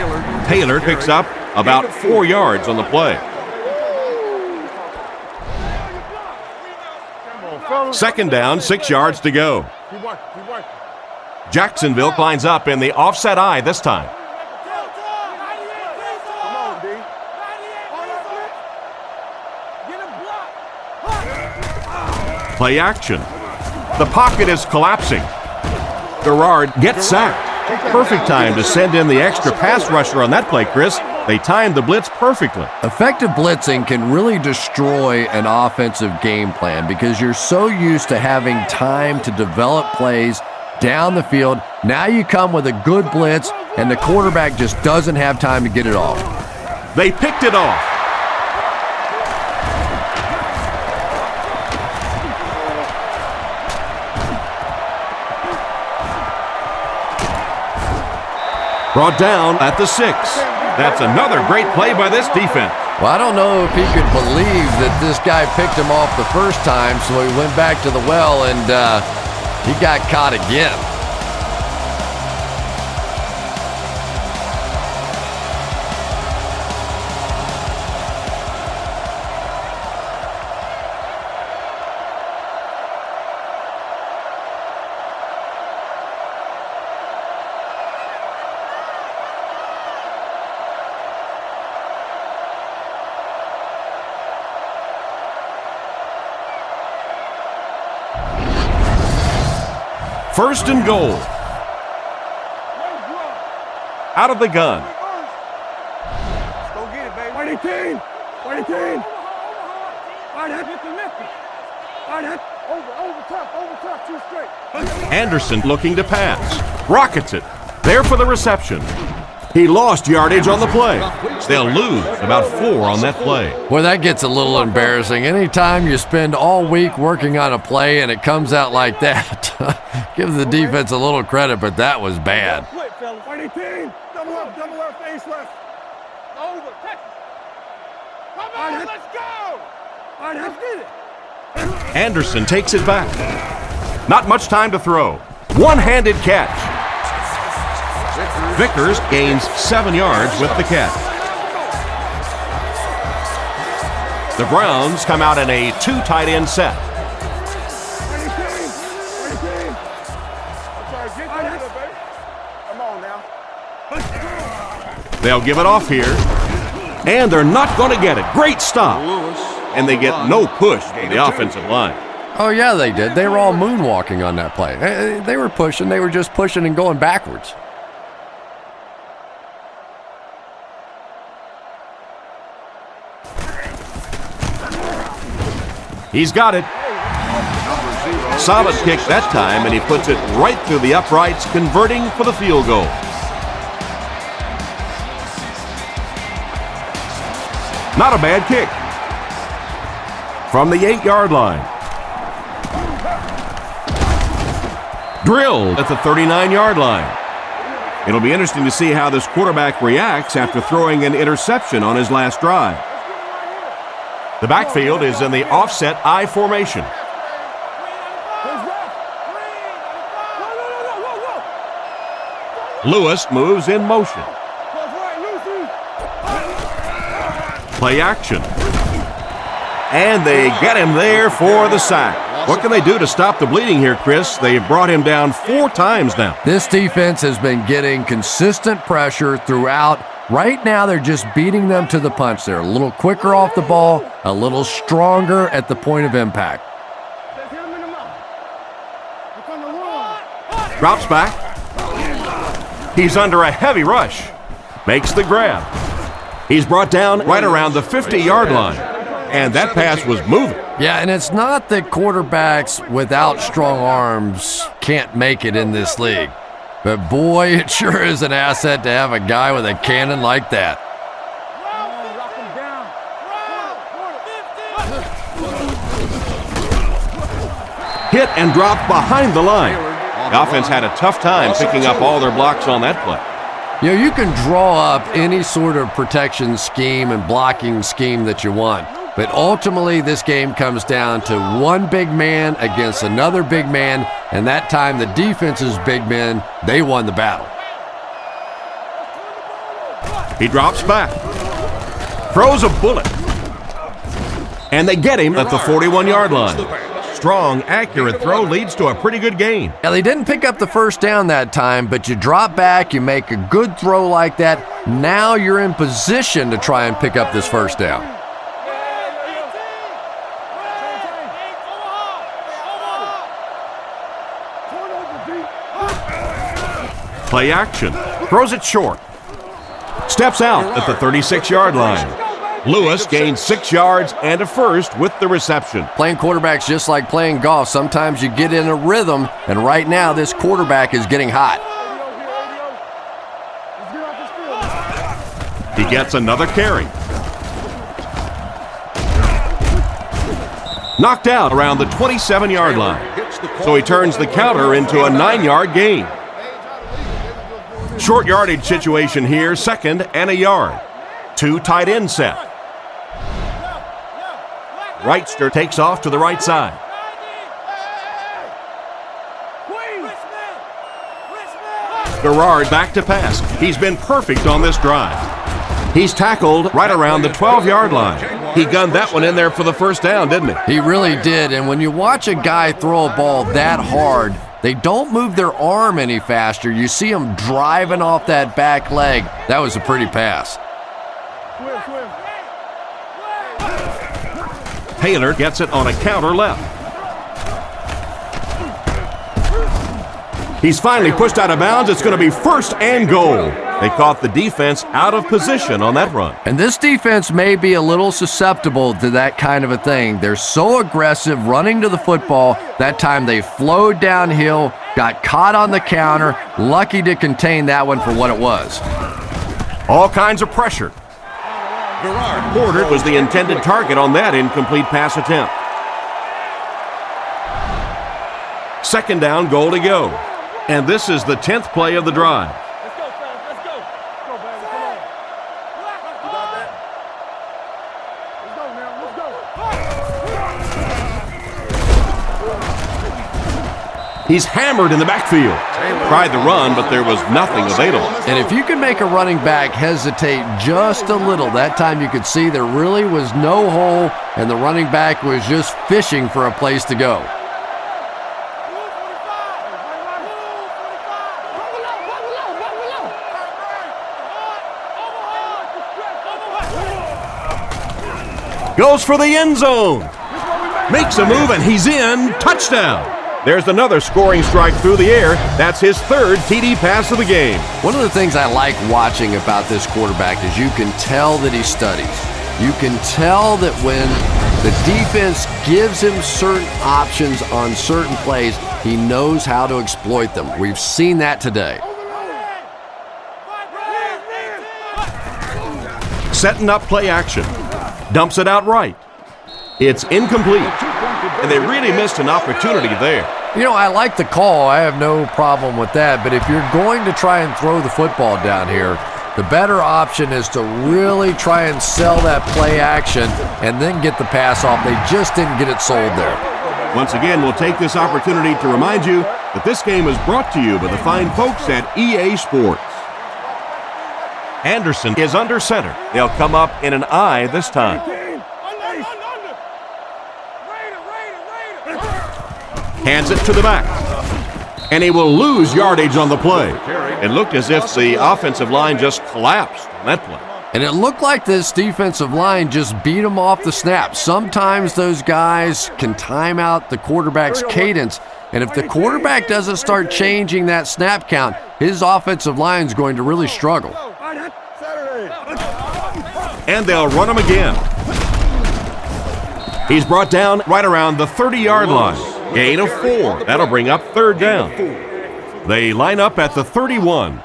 Taylor picks up about 4 yards on the play. Second down, 6 yards to go. Jacksonville climbs up in the offset I this time. Play action. The pocket is collapsing. Garrard gets sacked. Perfect time to send in the extra pass rusher on that play, Chris. They timed the blitz perfectly. Effective blitzing can really destroy an offensive game plan because you're so used to having time to develop plays down the field. Now you come with a good blitz, and the quarterback just doesn't have time to get it off. They picked it off. Brought down at the 6. That's another great play by this defense. Well, I don't know if he could believe that this guy picked him off the first time, so he went back to the well and he got caught again. First and goal. Out of the gun. Let's go get it, baby. Fighting team. Fighting team. All right, all right. Over top, 2 straight. Anderson looking to pass. Rockets it. There for the reception. He lost yardage on the play. They'll lose about 4 on that play. Boy, that gets a little embarrassing. Anytime you spend all week working on a play and it comes out like that, give the defense a little credit, but that was bad. White 18. Double left, ace left. Over. Catch it. Come on, let's go. All right, let's get it. Anderson takes it back. Not much time to throw. One-handed catch. Vickers gains 7 yards with the catch. The Browns come out in a 2 tight end set. Come on now. They'll give it off here. And they're not going to get it. Great stop. And they get no push from the offensive line. Oh, yeah, they did. They were all moonwalking on that play. They were pushing. They were just pushing and going backwards. He's got it. Solid kick that time, and he puts it right through the uprights, converting for the field goal. Not a bad kick. From the 8-yard line. Drilled at the 39-yard line. It'll be interesting to see how this quarterback reacts after throwing an interception on his last drive. The backfield is in the offset I formation. Lewis moves in motion. Play action. And they get him there for the sack. What can they do to stop the bleeding here, Chris? They've brought him down 4 times now. This defense has been getting consistent pressure throughout. Right now, they're just beating them to the punch. They're a little quicker off the ball, a little stronger at the point of impact. Drops back. He's under a heavy rush. Makes the grab. He's brought down right around the 50-yard line. And that pass was moving. Yeah, and it's not that quarterbacks without strong arms can't make it in this league. But boy, it sure is an asset to have a guy with a cannon like that. Hit and dropped behind the line. The offense had a tough time picking up all their blocks on that play. You know, you can draw up any sort of protection scheme and blocking scheme that you want. But ultimately, this game comes down to one big man against another big man, and that time the defense's big men, they won the battle. He drops back, throws a bullet, and they get him at the 41-yard line. Strong, accurate throw leads to a pretty good gain. Now, they didn't pick up the first down that time, but you drop back, you make a good throw like that. Now you're in position to try and pick up this first down. Play action. Throws it short. Steps out at the 36-yard line. Lewis gains 6 yards and a first with the reception. Playing quarterback's just like playing golf. Sometimes you get in a rhythm, and right now this quarterback is getting hot. He gets another carry. Knocked out around the 27-yard line. So he turns the counter into a 9-yard gain. Short yardage situation here, 2nd and a yard. 2 tight end set. Wrightster takes off to the right side. Garrard back to pass. He's been perfect on this drive. He's tackled right around the 12-yard line. He gunned that one in there for the first down, didn't he? He really did, and when you watch a guy throw a ball that hard, they don't move their arm any faster. You see them driving off that back leg. That was a pretty pass. Taylor gets it on a counter left. He's finally pushed out of bounds. It's going to be 1st and goal. They caught the defense out of position on that run. And this defense may be a little susceptible to that kind of a thing. They're so aggressive running to the football. That time they flowed downhill, Got caught on the counter. Lucky to contain that one for what it was. All kinds of pressure. Porter was the intended target on that incomplete pass attempt. Second down, goal to go. And this is the 10th play of the drive. Let's go, fellas. Let's go. Let's go, baby. Come on. You got that? Let's go now. Let's go. He's hammered in the backfield. Tried the run, but there was nothing available. And if you can make a running back hesitate just a little, that time you could see there really was no hole, and the running back was just fishing for a place to go. Goes for the end zone. Makes a move, and he's in. Touchdown. There's another scoring strike through the air. That's his third TD pass of the game. One of the things I like watching about this quarterback is you can tell that he studies. You can tell that when the defense gives him certain options on certain plays, he knows how to exploit them. We've seen that today. Setting up play action. Dumps it out right. It's incomplete. And they really missed an opportunity there. You know, I like the call. I have no problem with that. But if you're going to try and throw the football down here, the better option is to really try and sell that play action and then get the pass off. They just didn't get it sold there. Once again, we'll take this opportunity to remind you that this game is brought to you by the fine folks at EA Sports. Anderson is under center. They'll come up in an I this time. Hands it to the back. And he will lose yardage on the play. It looked as if the offensive line just collapsed on that play. And it looked like this defensive line just beat him off the snap. Sometimes those guys can time out the quarterback's cadence. And if the quarterback doesn't start changing that snap count, his offensive line is going to really struggle. And they'll run him again. He's brought down right around the 30-yard line. Gain of 4. That'll bring up third down. They line up at the 31.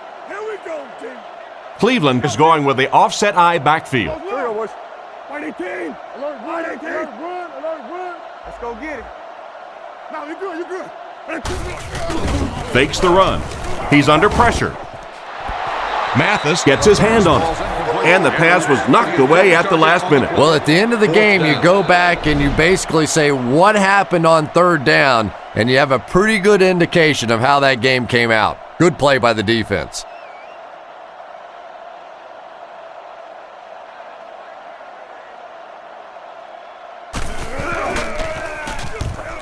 Cleveland is going with the offset I backfield. White 18. White 18. Run. Let's go get it. No, you're good. You're good. Fakes the run. He's under pressure. Mathis gets his hand on it. And the pass was knocked away at the last minute. Well, at the end of the game, you go back and you basically say what happened on third down, and you have a pretty good indication of how that game came out. Good play by the defense.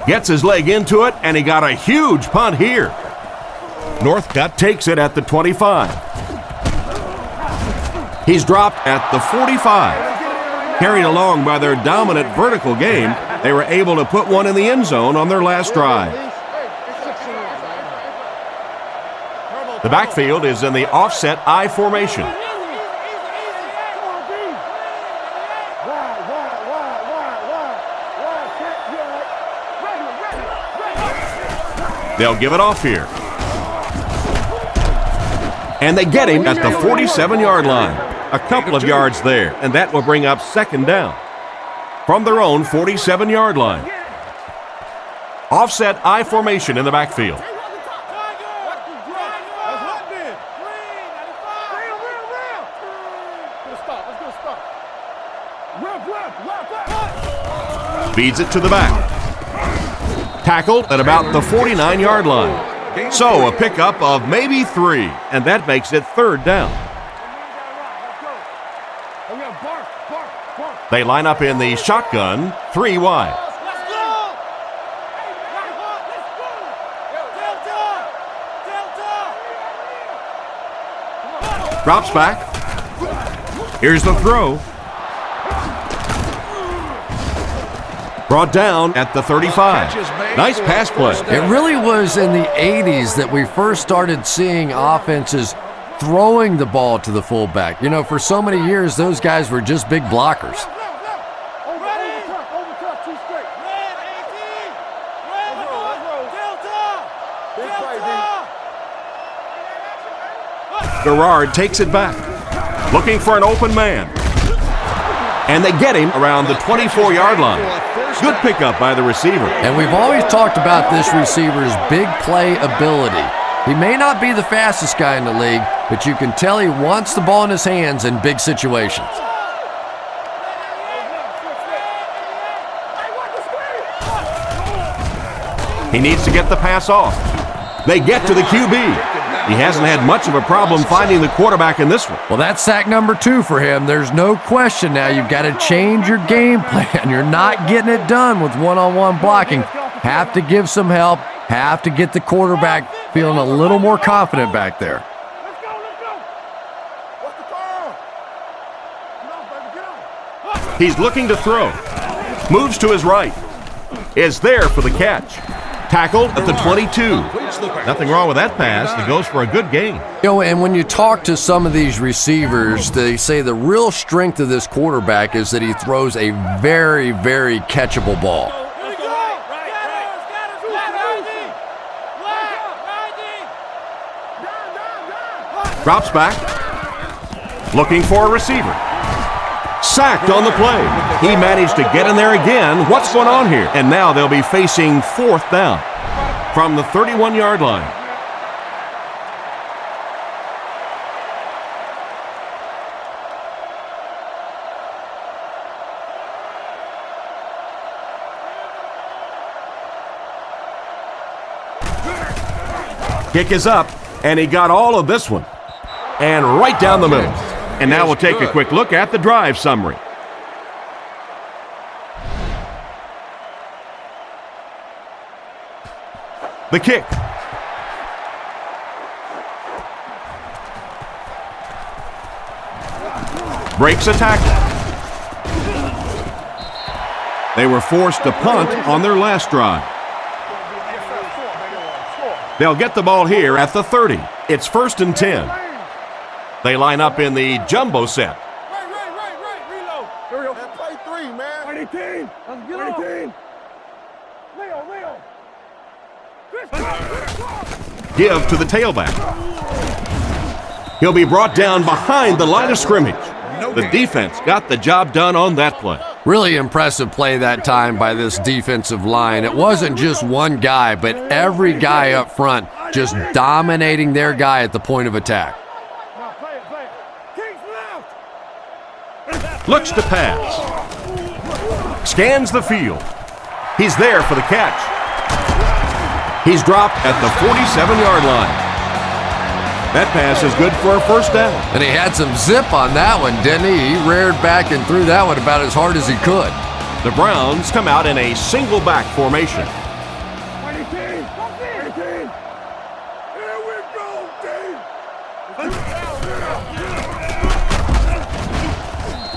Gets his leg into it, and he got a huge punt here. Northcutt takes it at the 25. He's dropped at the 45. Carried along by their dominant vertical game, they were able to put one in the end zone on their last drive. The backfield is in the offset I formation. They'll give it off here. And they get him at the 47-yard line. A couple of yards there, and that will bring up second down from their own 47-yard line. Offset I formation in the backfield. Feeds it to the back. Tackled at about the 49-yard line. So a pickup of maybe 3, and that makes it third down. They line up in the shotgun, 3 wide. Drops back. Here's the throw. Brought down at the 35. Nice pass play. It really was in the 80s that we first started seeing offenses throwing the ball to the fullback. You know, for so many years, those guys were just big blockers. Garrard takes it back, looking for an open man. And they get him around the 24-yard line. Good pickup by the receiver. And we've always talked about this receiver's big play ability. He may not be the fastest guy in the league, but you can tell he wants the ball in his hands in big situations. He needs to get the pass off. They get to the QB. He hasn't had much of a problem finding the quarterback in this one. Well, that's sack number 2 for him. There's no question now. You've got to change your game plan. You're not getting it done with one-on-one blocking. Have to give some help. Have to get the quarterback feeling a little more confident back there. Let's go, let's go. What's the call? Get on, baby, get on. He's looking to throw. Moves to his right. Is there for the catch. Tackled at the 22. Nothing wrong with that pass. It goes for a good gain. You know, and when you talk to some of these receivers, they say the real strength of this quarterback is that he throws a very, very catchable ball. Drops back. Looking for a receiver. Sacked on the play. He managed to get in there again. What's going on here? And now they'll be facing 4th down from the 31-yard line. Kick is up, and he got all of this one. And right down the middle. And now we'll take a quick look at the drive summary. The kick. Breaks a tackle. They were forced to punt on their last drive. They'll get the ball here at the 30. It's 1st and 10. They line up in the jumbo set. Right. Reload. Here we go. Play 3, man. 18. Let's get on. 18. Leo. Give to the tailback. He'll be brought down behind the line of scrimmage. The defense got the job done on that play. Really impressive play that time by this defensive line. It wasn't just one guy, but every guy up front just dominating their guy at the point of attack. Looks to pass. Scans the field. He's there for the catch. He's dropped at the 47-yard line. That pass is good for a 1st down. And he had some zip on that one, didn't he? He reared back and threw that one about as hard as he could. The Browns come out in a single back formation. 18. Here we go, team.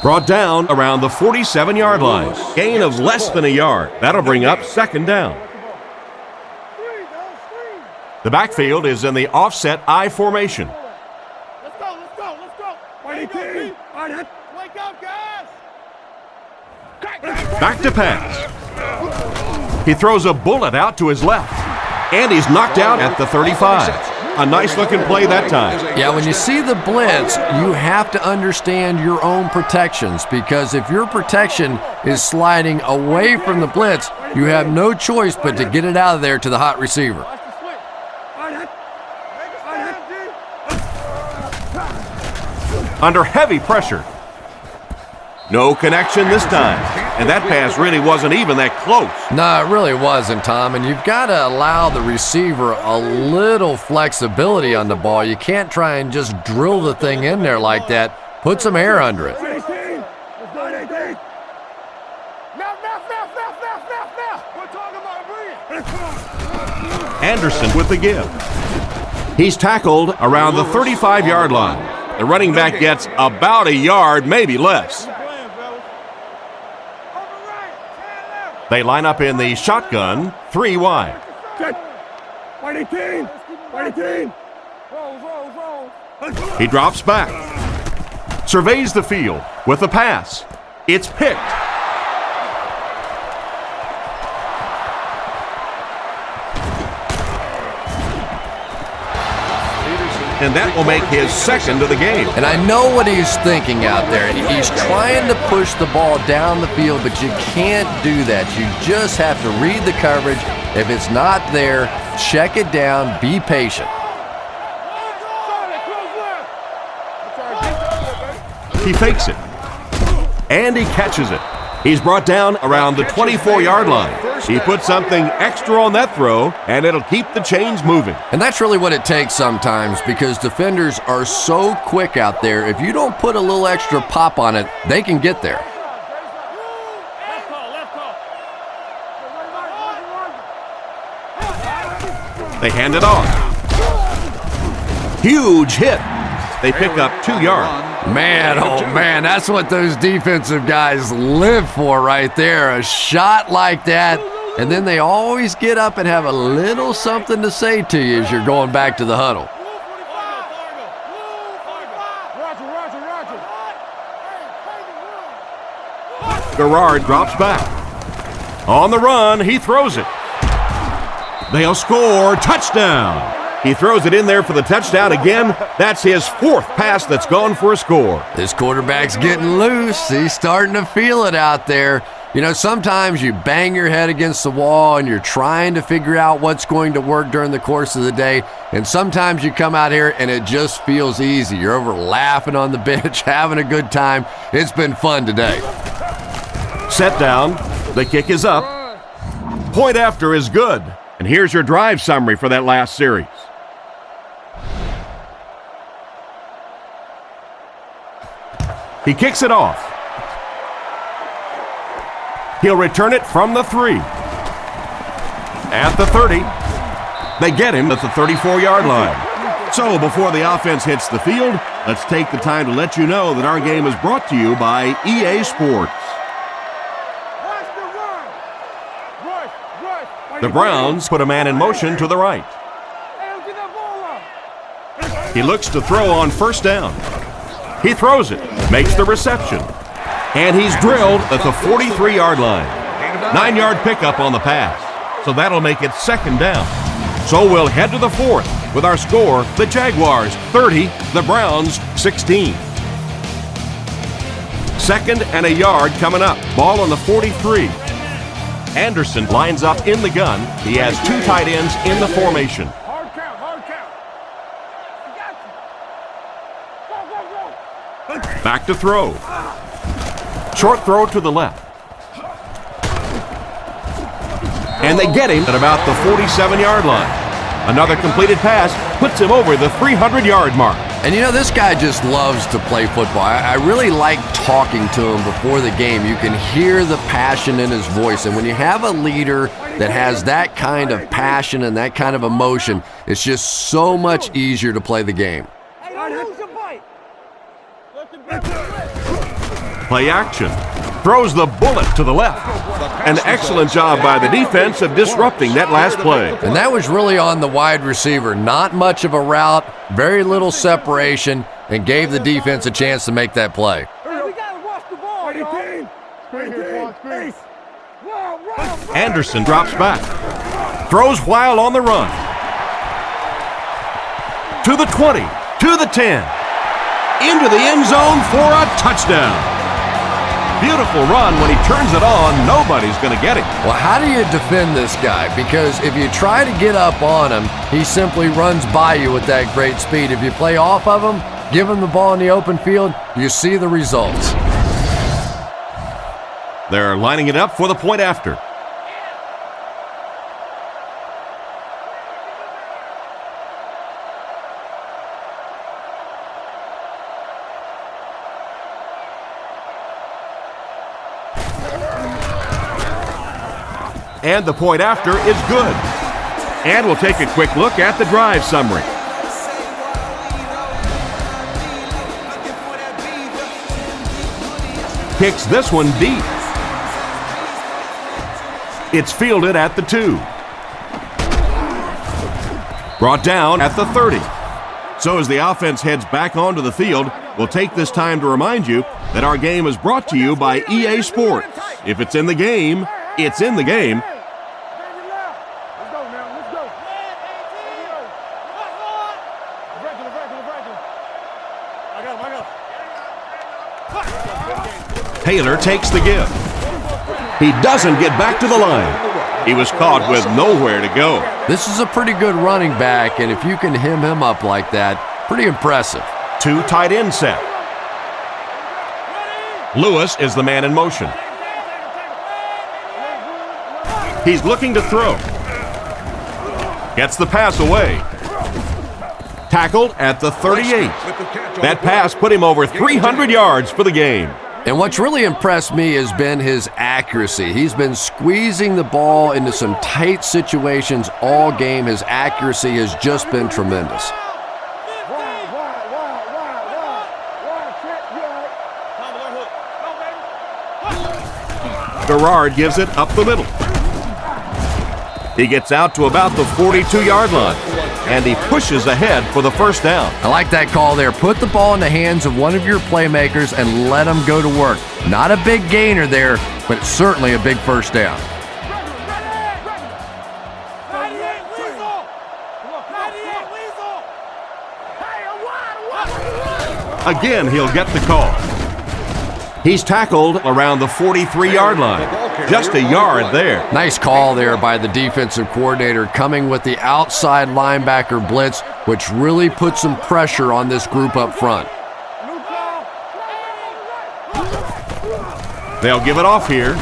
Brought down around the 47-yard line. Gain of less than a yard. That'll bring up 2nd down. The backfield is in the offset I formation. Let's go. 18. Wake up, guys. Back to pass. He throws a bullet out to his left. And he's knocked out at the 35. A nice-looking play that time. Yeah, when you see the blitz, you have to understand your own protections, because if your protection is sliding away from the blitz, you have no choice but to get it out of there to the hot receiver. Under heavy pressure. No connection this time. And that pass really wasn't even that close. No, it really wasn't, Tom. And you've got to allow the receiver a little flexibility on the ball. You can't try and just drill the thing in there like that. Put some air under it. Anderson with the give. He's tackled around the 35-yard line. The running back gets about a yard, maybe less. They line up in the shotgun, 3 wide. White 18. He drops back. Surveys the field with a pass. It's picked. and that will make his second of the game. And I know what he's thinking out there. He's trying to push the ball down the field, but you can't do that. You just have to read the coverage. If it's not there, check it down, be patient. He fakes it, and he catches it. He's brought down around the 24-yard line. He put something extra on that throw, and it'll keep the chains moving. And that's really what it takes sometimes, because defenders are so quick out there. If you don't put a little extra pop on it, they can get there. They hand it off. Huge hit. They pick up 2 yards. Man, oh man, that's what those defensive guys live for right there. A shot like that, and then they always get up and have a little something to say to you as you're going back to the huddle. Garrard drops back. On the run, he throws it. They'll score. Touchdown. He throws it in there for the touchdown again. That's his 4th pass that's gone for a score. This quarterback's getting loose. He's starting to feel it out there. You know, sometimes you bang your head against the wall and you're trying to figure out what's going to work during the course of the day. And sometimes you come out here and it just feels easy. You're over laughing on the bench, having a good time. It's been fun today. Set down. The kick is up. Point after is good. And here's your drive summary for that last series. He kicks it off. He'll return it from the 3. At the 30. They get him at the 34-yard line. So before the offense hits the field, let's take the time to let you know that our game is brought to you by EA Sports. The Browns put a man in motion to the right. He looks to throw on first down. He throws it, makes the reception, and he's drilled at the 43-yard line. 9-yard pickup on the pass, so that'll make it second down. So we'll head to the 4th with our score, the Jaguars 30, the Browns 16. Second and a yard coming up, ball on the 43. Anderson lines up in the gun. He has 2 tight ends in the formation. Hard count, hard count. Back to throw. Short throw to the left. And they get him at about the 47-yard line. Another completed pass puts him over the 300-yard mark. And you know, this guy just loves to play football. I really like talking to him before the game. You can hear the passion in his voice. And when you have a leader that has that kind of passion and that kind of emotion, it's just so much easier to play the game. Play action. Throws the bullet to the left. An excellent job by the defense of disrupting that last play. And that was really on the wide receiver. Not much of a route, very little separation, and gave the defense a chance to make that play. Anderson drops back. Throws while on the run. To the 20. To the 10. Into the end zone for a touchdown. Beautiful run. When he turns it on, nobody's going to get him. Well, how do you defend this guy? Because if you try to get up on him, he simply runs by you with that great speed. If you play off of him, give him the ball in the open field, you see the results. They're lining it up for the point after. And the point after is good. And we'll take a quick look at the drive summary. Kicks this one deep. It's fielded at the 2. Brought down at the 30. So as the offense heads back onto the field, we'll take this time to remind you that our game is brought to you by EA Sports. If it's in the game, it's in the game. Taylor takes the give. He doesn't get back to the line. He was caught with nowhere to go. This is a pretty good running back, and if you can hem him up like that, pretty impressive. 2 tight end set. Lewis is the man in motion. He's looking to throw. Gets the pass away. Tackled at the 38. That pass put him over 300 yards for the game. And what's really impressed me has been his accuracy. He's been squeezing the ball into some tight situations all game. His accuracy has just been tremendous. Garrard gives it up the middle. He gets out to about the 42-yard line, and he pushes ahead for the first down. I like that call there. Put the ball in the hands of one of your playmakers and let them go to work. Not a big gainer there, but certainly a big first down. Again, he'll get the call. He's tackled around the 43-yard line. Just a yard there. Nice call there by the defensive coordinator, coming with the outside linebacker blitz, which really put some pressure on this group up front. They'll give it off here.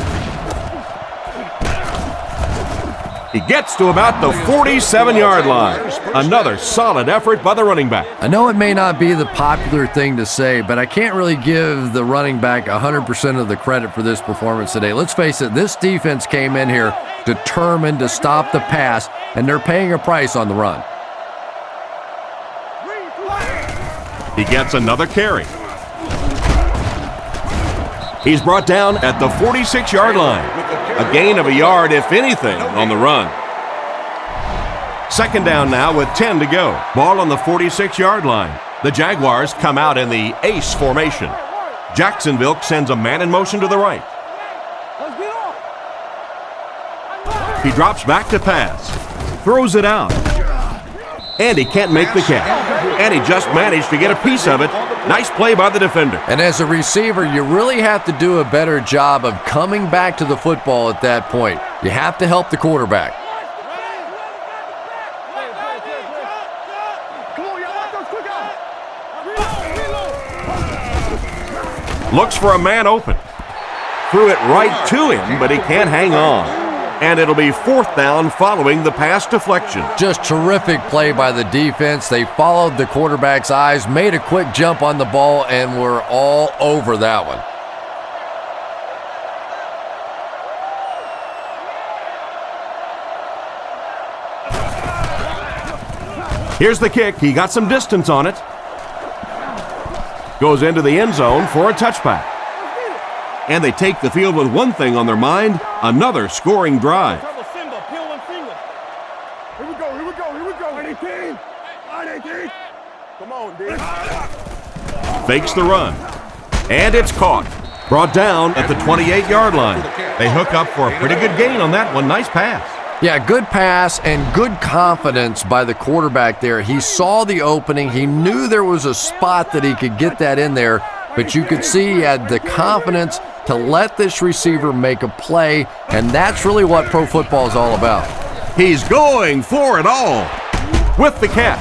He gets to about the 47-yard line. Another solid effort by the running back. I know it may not be the popular thing to say, but I can't really give the running back 100% of the credit for this performance today. Let's face it, this defense came in here determined to stop the pass, and they're paying a price on the run. He gets another carry. He's brought down at the 46-yard line. A gain of a yard, if anything, on the run. Second down now with 10 to go. Ball on the 46-yard line. The Jaguars come out in the ace formation. Jacksonville sends a man in motion to the right. He drops back to pass. Throws it out. And he can't make the catch. And he just managed to get a piece of it. Nice play by the defender. And as a receiver, you really have to do a better job of coming back to the football at that point. You have to help the quarterback. Looks for a man open. Threw it right to him, but he can't hang on. And it'll be fourth down following the pass deflection. Just terrific play by the defense. They followed the quarterback's eyes, made a quick jump on the ball, and were all over that one. Here's the kick. He got some distance on it. Goes into the end zone for a touchback. And they take the field with one thing on their mind, another scoring drive. Here we go, here we go, here we go. 18. 18. Come on, D. Fakes the run. And it's caught. Brought down at the 28-yard line. They hook up for a pretty good gain on that one. Nice pass. Yeah, good pass and good confidence by the quarterback there. He saw the opening. He knew there was a spot that he could get that in there, but you could see he had the confidence to let this receiver make a play, and that's really what pro football is all about. He's going for it all with the catch.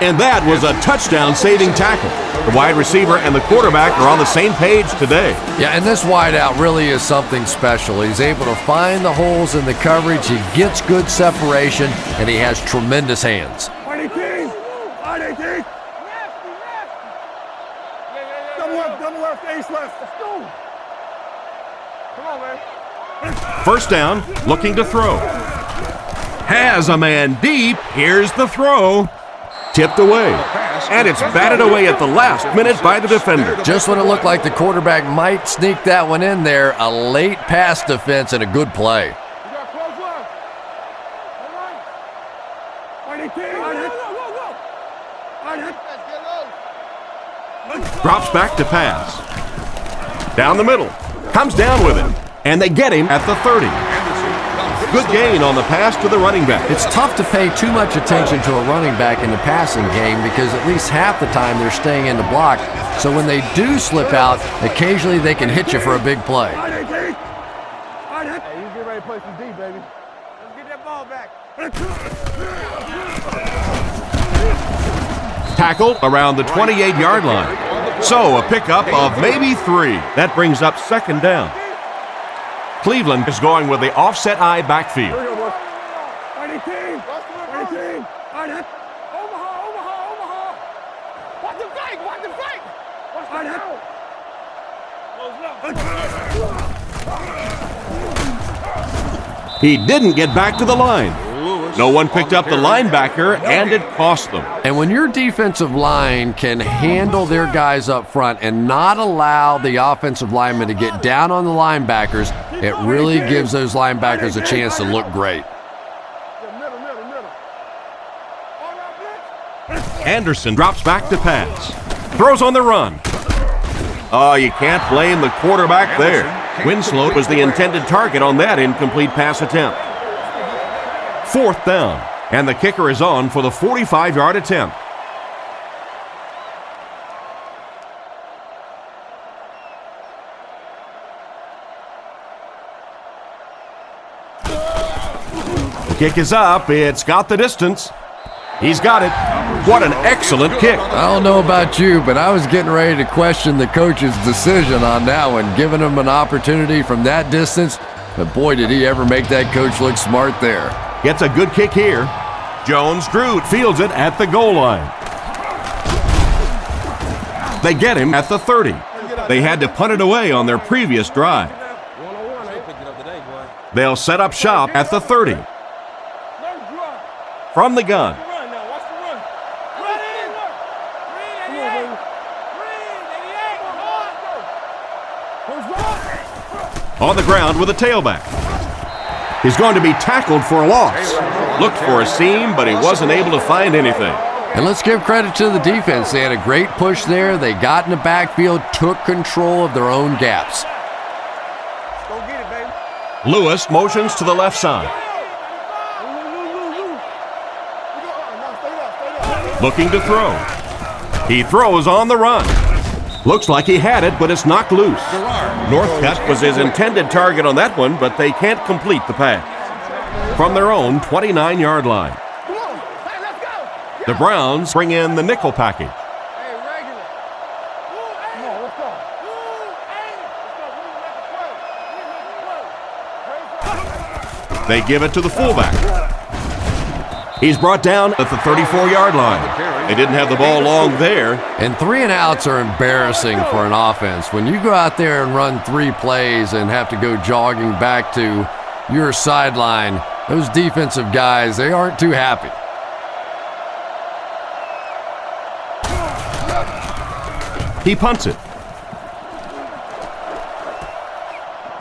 And that was a touchdown-saving tackle. The wide receiver and the quarterback are on the same page today. Yeah, and this wideout really is something special. He's able to find the holes in the coverage. He gets good separation, and he has tremendous hands. 18. 18. Double left, ace left. Let's go. Come on, man. First down, looking to throw. Has a man deep. Here's the throw. Tipped away. And it's batted away at the last minute by the defender. Just when it looked like the quarterback might sneak that one in there, a late pass defense and a good play. You got close left. All right. Drops back to pass. Down the middle. Comes down with it. And they get him at the 30. Good gain on the pass to the running back. It's tough to pay too much attention to a running back in the passing game because at least half the time they're staying in the block. So when they do slip out, occasionally they can hit you for a big play. Hey, you get ready to play some D, baby. Let's get that ball back. Tackled around the 28-yard line. So a pickup of maybe 3. That brings up second down. Cleveland is going with the offset eye backfield. Here we go, boys. Fight the team. Fight the team. Omaha. Watch the fake. Watch the He didn't get back to the line. No one picked up the linebacker, and it cost them. And when your defensive line can handle their guys up front and not allow the offensive linemen to get down on the linebackers, it really gives those linebackers a chance to look great. Anderson drops back to pass. Throws on the run. Oh, you can't blame the quarterback there. Winslow was the intended target on that incomplete pass attempt. 4th down, and the kicker is on for the 45-yard attempt. The kick is up. It's got the distance. He's got it. What an excellent kick. I don't know about you, but I was getting ready to question the coach's decision on that one, giving him an opportunity from that distance. But boy, did he ever make that coach look smart there. Gets a good kick here. Jones-Drew fields it at the goal line. They get him at the 30. They had to punt it away on their previous drive. They'll set up shop at the 30. From the gun. On the ground with a tailback. He's going to be tackled for a loss. Looked for a seam, but he wasn't able to find anything. And let's give credit to the defense. They had a great push there. They got in the backfield, took control of their own gaps. Go get it, baby. Lewis motions to the left side. Looking to throw. He throws on the run. Looks like he had it, but it's knocked loose. Northcutt was his intended target on that one, but they can't complete the pass. From their own 29-yard line. The Browns bring in the nickel package. They give it to the fullback. He's brought down at the 34-yard line. They didn't have the ball long there. And 3 and outs are embarrassing for an offense. When you go out there and run 3 plays and have to go jogging back to your sideline, those defensive guys, they aren't too happy. He punts it.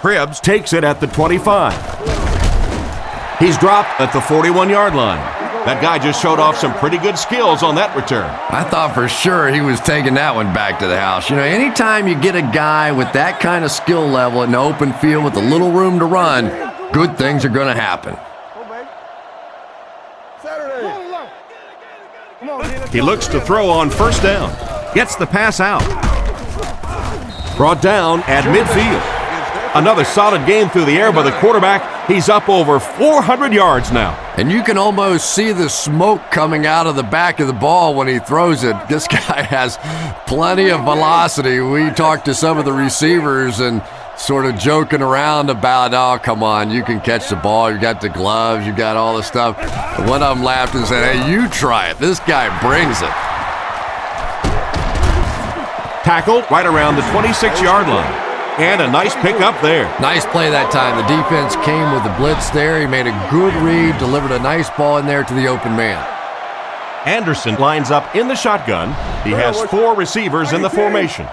Cribbs takes it at the 25. He's dropped at the 41-yard line. That guy just showed off some pretty good skills on that return. I thought for sure he was taking that one back to the house. You know, anytime you get a guy with that kind of skill level in the open field with a little room to run, good things are going to happen. He looks to throw on first down. Gets the pass out. Brought down at midfield. Another solid game through the air by the quarterback. He's up over 400 yards now. And you can almost see the smoke coming out of the back of the ball when he throws it. This guy has plenty of velocity. We talked to some of the receivers and sort of joking around about, oh, come on, you can catch the ball. You got the gloves. You got all the stuff. And one of them laughed and said, hey, you try it. This guy brings it. Tackled right around the 26-yard line. And a nice pickup there. Nice play that time. The defense came with the blitz there. He made a good read, delivered a nice ball in there to the open man. Anderson lines up in the shotgun. He has 4 receivers in the formation.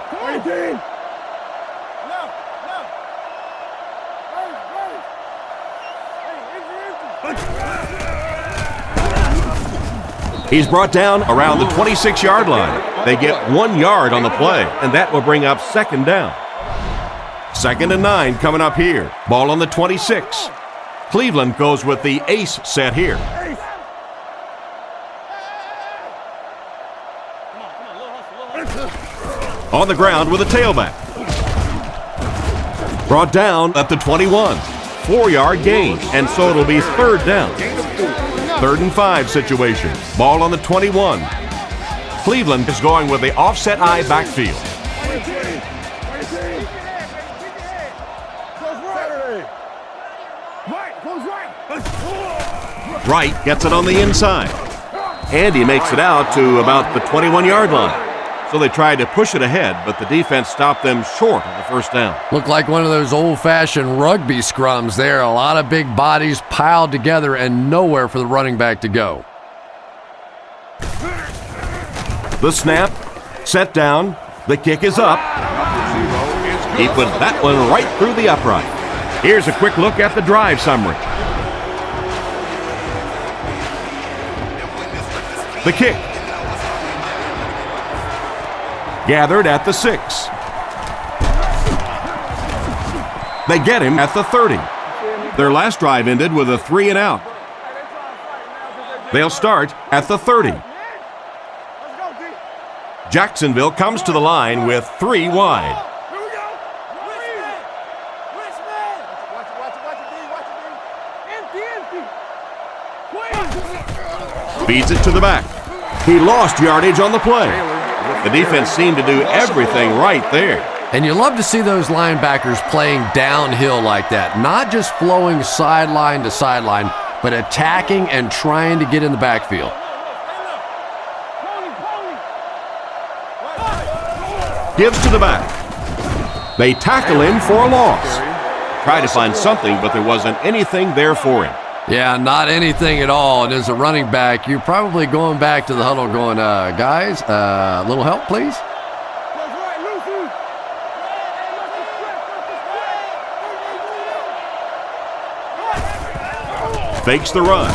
He's brought down around the 26-yard line. They get 1 yard on the play, and that will bring up second down. 2nd and 9 coming up here. Ball on the 26. Cleveland goes with the ace set here. On the ground with a tailback. Brought down at the 21. 4-yard gain, and so it'll be third down. 3rd and 5 situation. Ball on the 21. Cleveland is going with the offset I backfield. Wright gets it on the inside. And he makes it out to about the 21-yard line. So they tried to push it ahead, but the defense stopped them short of the first down. Looked like one of those old-fashioned rugby scrums there. A lot of big bodies piled together and nowhere for the running back to go. The snap, set down, the kick is up. He put that one right through the upright. Here's a quick look at the drive summary. The kick. Gathered at the 6. They get him at the 30. Their last drive ended with a 3 and out. They'll start at the 30. Jacksonville comes to the line with 3 wide. Feeds it to the back. He lost yardage on the play. The defense seemed to do everything right there. And you love to see those linebackers playing downhill like that, not just flowing sideline to sideline, but attacking and trying to get in the backfield. Gives to the back. They tackle him for a loss. Tried to find something, but there wasn't anything there for him. Yeah, not anything at all. And as a running back, you're probably going back to the huddle going, guys, a little help, please? Fakes the run.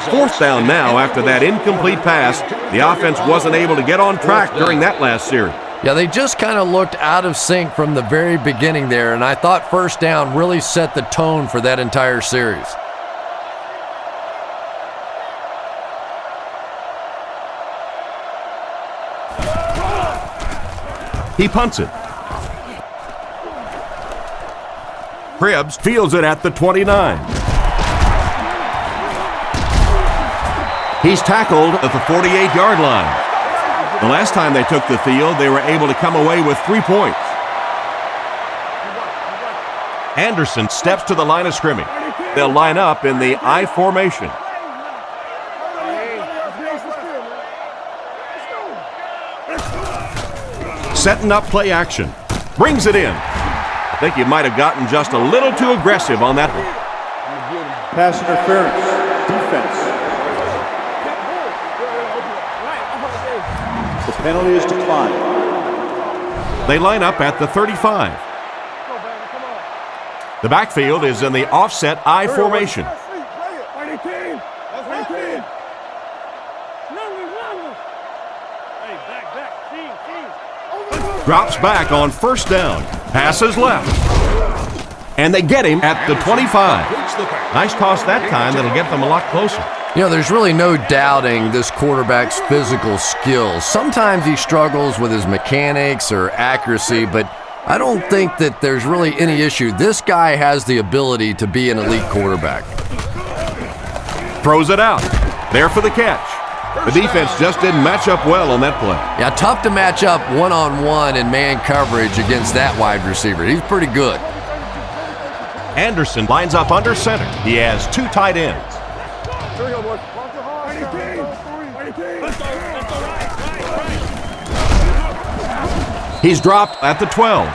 4th down now after that incomplete pass. The offense wasn't able to get on track during that last series. Yeah, they just kind of looked out of sync from the very beginning there, and I thought 1st down really set the tone for that entire series. He punts it. Cribbs fields it at the 29. He's tackled at the 48-yard line. The last time they took the field, they were able to come away with 3 points. Anderson steps to the line of scrimmage. They'll line up in the I formation. Setting up play action. Brings it in. I think he might have gotten just a little too aggressive on that one. Pass interference. Defense. The penalty is declined. They line up at the 35. The backfield is in the offset I formation. Drops back on 1st down. Passes left. And they get him at the 25. Nice toss that time. That'll get them a lot closer. You know, there's really no doubting this quarterback's physical skills. Sometimes he struggles with his mechanics or accuracy, but I don't think that there's really any issue. This guy has the ability to be an elite quarterback. Throws it out. There for the catch. The defense just didn't match up well on that play. Yeah, tough to match up one-on-one in man coverage against that wide receiver. He's pretty good. Anderson lines up under center. He has 2 tight ends. He's dropped at the 12.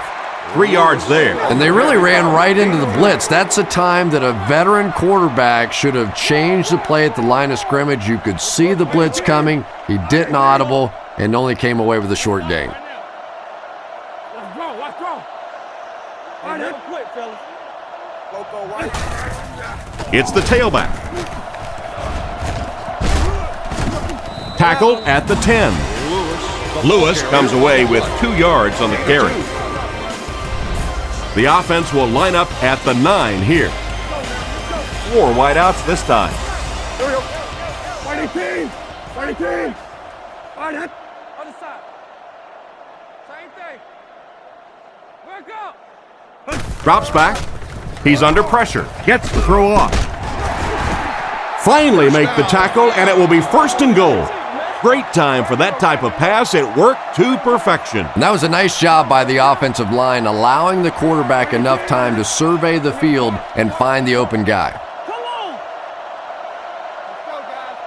3 yards there. And they really ran right into the blitz. That's a time that a veteran quarterback should have changed the play at the line of scrimmage. You could see the blitz coming. He didn't audible and only came away with a short gain. It's the tailback. Tackle at the 10. Lewis comes away with 2 yards on the carry. The offense will line up at the 9 here. 4 wideouts this time. Here we go. White 18. White 18. All right, other side. Same thing. Back up. Drops back. He's under pressure. Gets the throw off. Finally make the tackle, and it will be 1st and goal. Great time for that type of pass. It worked to perfection. And that was a nice job by the offensive line, allowing the quarterback enough time to survey the field and find the open guy. Come on. Let's go, guys.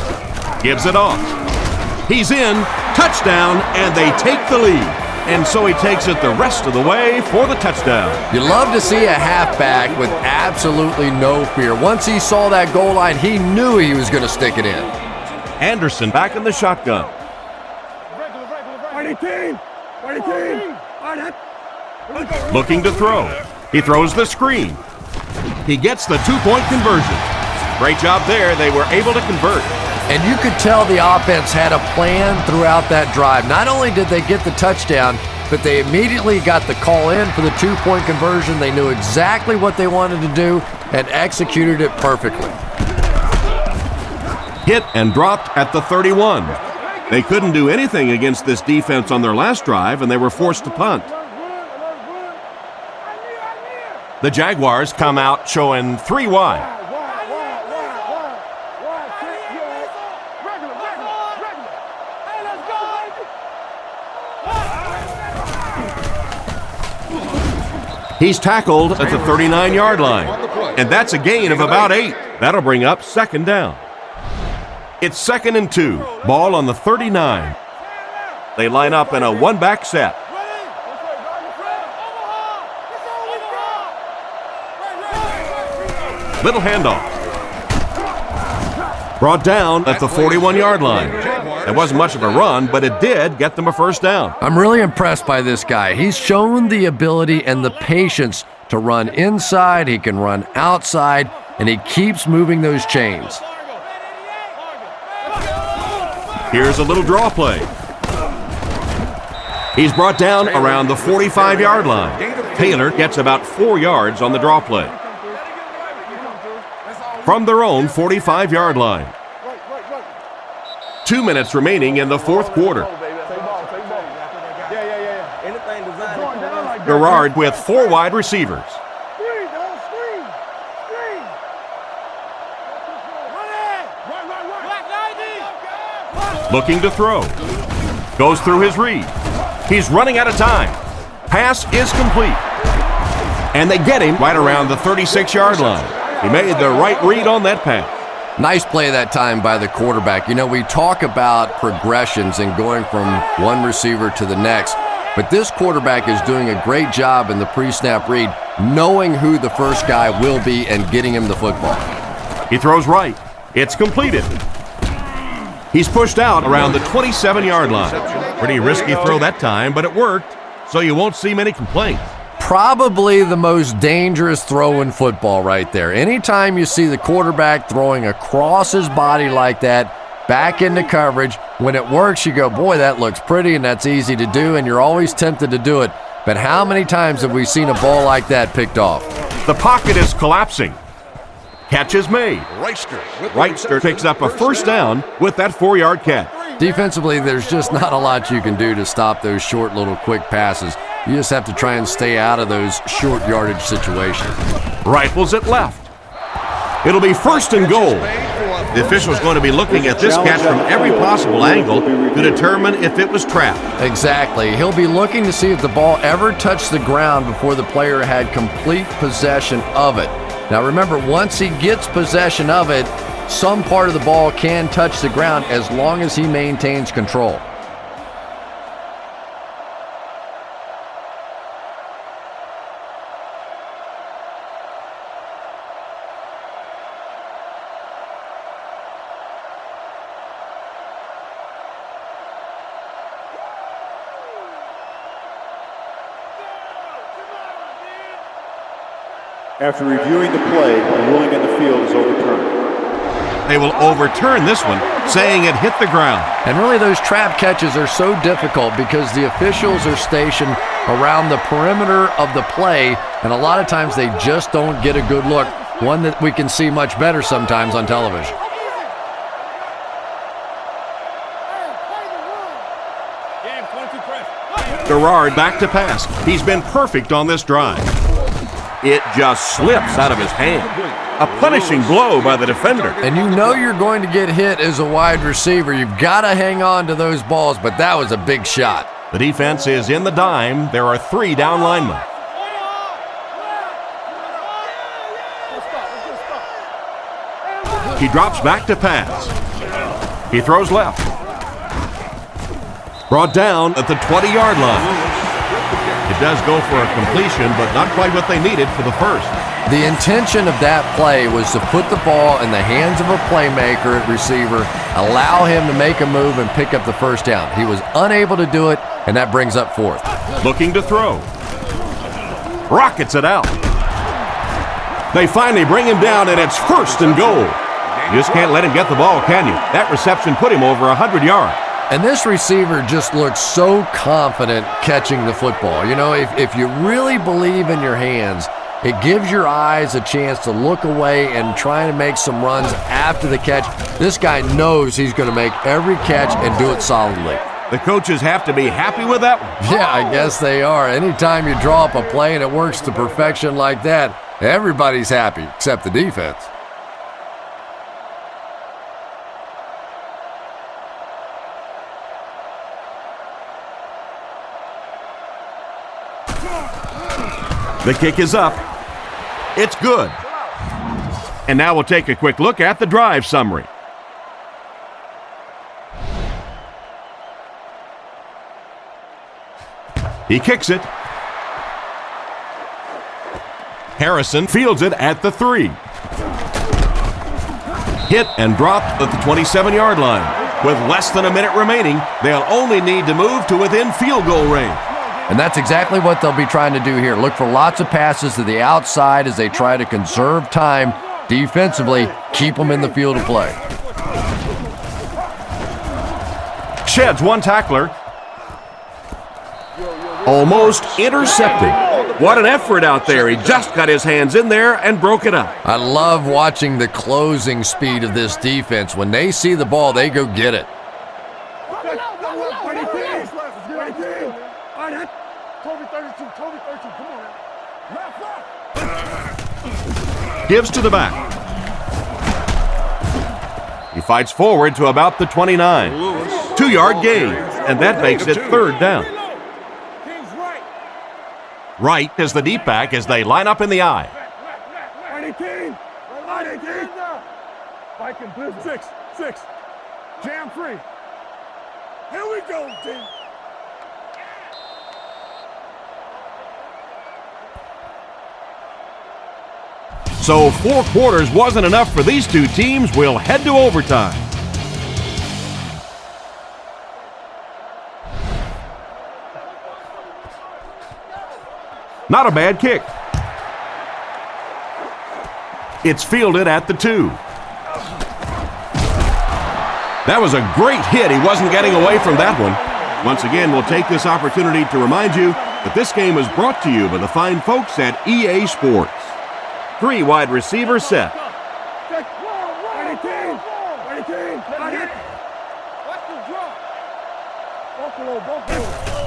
Come on. Gives it off. He's in. Touchdown, and they take the lead. And so he takes it the rest of the way for the touchdown. You love to see a halfback with absolutely no fear. Once he saw that goal line, he knew he was going to stick it in. Anderson back in the shotgun. White 18. White 18. All right. Looking to throw. He throws the screen. He gets the 2-point conversion. Great job there. They were able to convert. And you could tell the offense had a plan throughout that drive. Not only did they get the touchdown, but they immediately got the call in for the 2-point conversion. They knew exactly what they wanted to do and executed it perfectly. Hit and dropped at the 31. They couldn't do anything against this defense on their last drive, and they were forced to punt. The Jaguars come out showing 3 wide. He's tackled at the 39-yard line, and that's a gain of about 8. That'll bring up 2nd down. It's 2nd and 2, ball on the 39. They line up in a 1-back set. Little handoff. Brought down at the 41-yard line. It wasn't much of a run, but it did get them a 1st down. I'm really impressed by this guy. He's shown the ability and the patience to run inside, he can run outside, and he keeps moving those chains. Here's a little draw play. He's brought down around the 45-yard line. Taylor gets about 4 yards on the draw play. From their own 45-yard line. 2 minutes remaining in the 4th quarter. Garrard with 4 wide receivers. Looking to throw. Goes through his read. He's running out of time. Pass is complete. And they get him right around the 36-yard line. He made the right read on that pass. Nice play that time by the quarterback. You know, we talk about progressions and going from one receiver to the next, but this quarterback is doing a great job in the pre-snap read, knowing who the first guy will be and getting him the football. He throws right. It's completed. He's pushed out around the 27-yard line. Pretty risky throw that time, but it worked, so you won't see many complaints. Probably the most dangerous throw in football right there. Anytime you see the quarterback throwing across his body like that, back into coverage, when it works, you go, boy, that looks pretty and that's easy to do, and you're always tempted to do it. But how many times have we seen a ball like that picked off? The pocket is collapsing. Catch is made. Reister picks up a 1st down with that 4-yard catch. Defensively, there's just not a lot you can do to stop those short little quick passes. You just have to try and stay out of those short yardage situations. Rifles it left. It'll be 1st and goal. The official's going to be looking at this catch from every possible angle to determine if it was trapped. Exactly. He'll be looking to see if the ball ever touched the ground before the player had complete possession of it. Now remember, once he gets possession of it, some part of the ball can touch the ground as long as he maintains control. After reviewing the play, the ruling on the field is overturned. They will overturn this one, saying it hit the ground. And really, those trap catches are so difficult because the officials are stationed around the perimeter of the play, and a lot of times they just don't get a good look, one that we can see much better sometimes on television. Gerard back to pass. He's been perfect on this drive. It just slips out of his hand. A punishing blow by the defender. And you know you're going to get hit as a wide receiver. You've got to hang on to those balls, but that was a big shot. The defense is in the dime. There are 3 down linemen. He drops back to pass. He throws left. Brought down at the 20-yard line. It does go for a completion, but not quite what they needed for the first. The intention of that play was to put the ball in the hands of a playmaker at receiver, allow him to make a move and pick up the first down. He was unable to do it, and that brings up 4th. Looking to throw. Rockets it out. They finally bring him down, and it's 1st and goal. You just can't let him get the ball, can you? That reception put him over 100 yards. And this receiver just looks so confident catching the football. You know, if you really believe in your hands, it gives your eyes a chance to look away and try to make some runs after the catch. This guy knows he's going to make every catch and do it solidly. The coaches have to be happy with that one. Yeah, I guess they are. Anytime you draw up a play and it works to perfection like that, everybody's happy except the defense. The kick is up. It's good. And now we'll take a quick look at the drive summary. He kicks it. Harrison fields it at the 3. Hit and dropped at the 27-yard line. With less than a minute remaining, they'll only need to move to within field goal range. And that's exactly what they'll be trying to do here. Look for lots of passes to the outside as they try to conserve time defensively, keep them in the field of play. Sheds one tackler. Almost intercepted. What an effort out there. He just got his hands in there and broke it up. I love watching the closing speed of this defense. When they see the ball, they go get it. Gives to the back. He fights forward to about the 29. 2-yard gain, and that makes it 3rd down. Right is the deep back as they line up in the eye. Six. Jam free. Here we go, team. So 4 quarters wasn't enough for these two teams. We'll head to overtime. Not a bad kick. It's fielded at the 2. That was a great hit. He wasn't getting away from that one. Once again, we'll take this opportunity to remind you that this game is brought to you by the fine folks at EA Sports. 3 wide receivers set.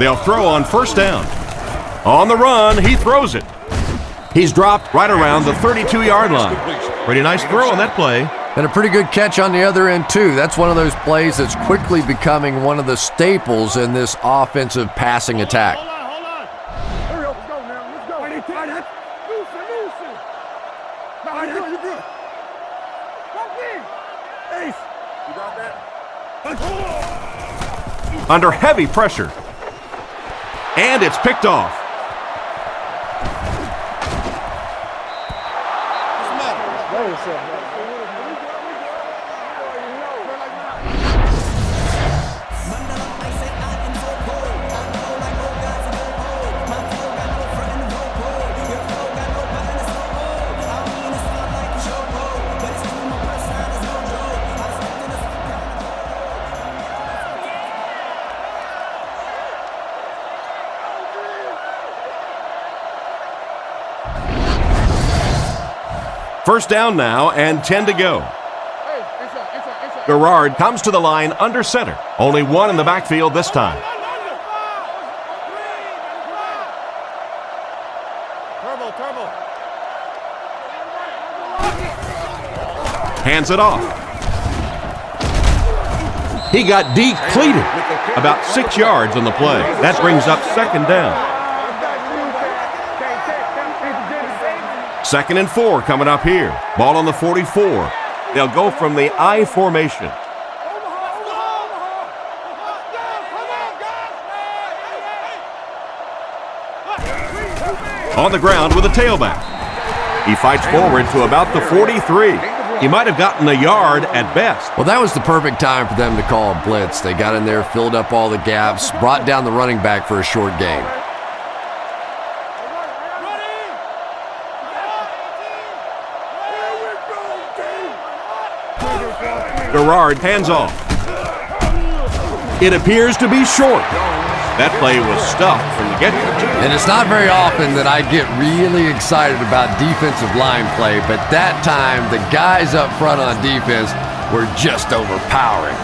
They'll throw on 1st down. On the run, he throws it. He's dropped right around the 32-yard line. Pretty nice throw on that play. And a pretty good catch on the other end, too. That's one of those plays that's quickly becoming one of the staples in this offensive passing attack. Under heavy pressure. And it's picked off. First down now and 10 to go. Garrard comes to the line under center. Only one in the backfield this time. Turbo. Hands it off. He got depleted. About 6 yards on the play. That brings up second down. 2nd and 4 coming up here. Ball on the 44. They'll go from the I formation. On the ground with a tailback. He fights forward to about the 43. He might have gotten a yard at best. Well, that was the perfect time for them to call a blitz. They got in there, filled up all the gaps, brought down the running back for a short gain. Garrard hands off. It appears to be short. That play was stuffed from the get-go. And it's not very often that I get really excited about defensive line play, but that time the guys up front on defense were just overpowering.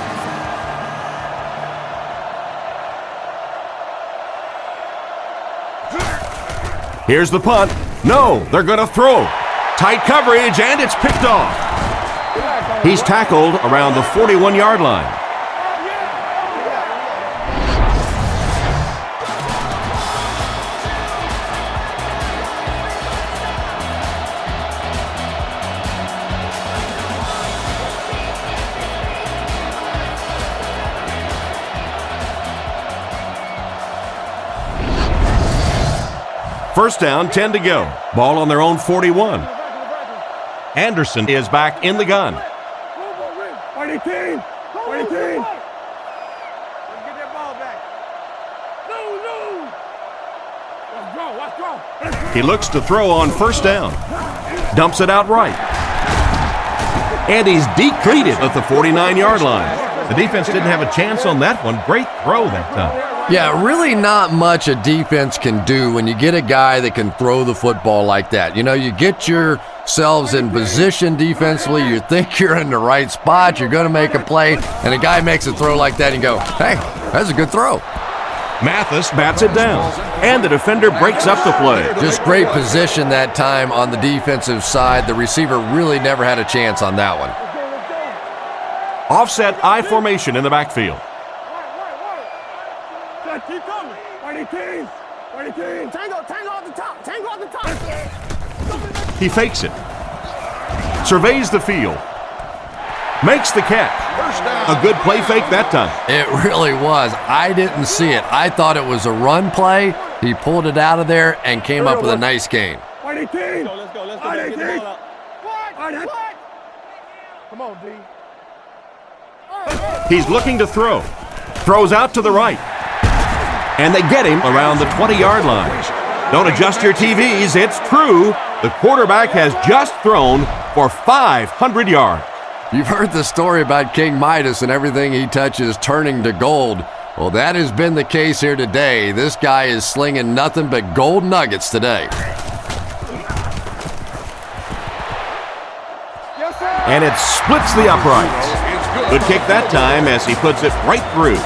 Here's the punt. No, they're going to throw. Tight coverage, and it's picked off. He's tackled around the 41-yard line. First down, 10 to go. Ball on their own 41. Anderson is back in the gun. Fighting team! Fighting team! Let's get that ball back. No! Let's go! He looks to throw on first down. Dumps it out right. And he's depleted at the 49-yard line. The defense didn't have a chance on that one. Great throw that time. Yeah, really not much a defense can do when you get a guy that can throw the football like that. You know, you get yourselves in position defensively, you think you're in the right spot, you're going to make a play, and a guy makes a throw like that and you go, hey, that's a good throw. Mathis bats it down, and the defender breaks up the play. Just great position that time on the defensive side. The receiver really never had a chance on that one. Offset I formation in the backfield. Keep coming! Fighting team! Fighting team! Tango off the top! Tango off the top! He fakes it. Surveys the field. Makes the catch. A good play fake that time. It really was. I didn't see it. I thought it was a run play. He pulled it out of there and came up with a nice gain. Fighting team! Let's go. Fighting Get the team! ball out. What? Come on, D. He's looking to throw. Throws out to the right. And they get him around the 20-yard line. Don't adjust your TVs. It's true. The quarterback has just thrown for 500 yards. You've heard the story about King Midas and everything he touches turning to gold. Well, that has been the case here today. This guy is slinging nothing but gold nuggets today. And it splits the uprights. Good kick that time as he puts it right through.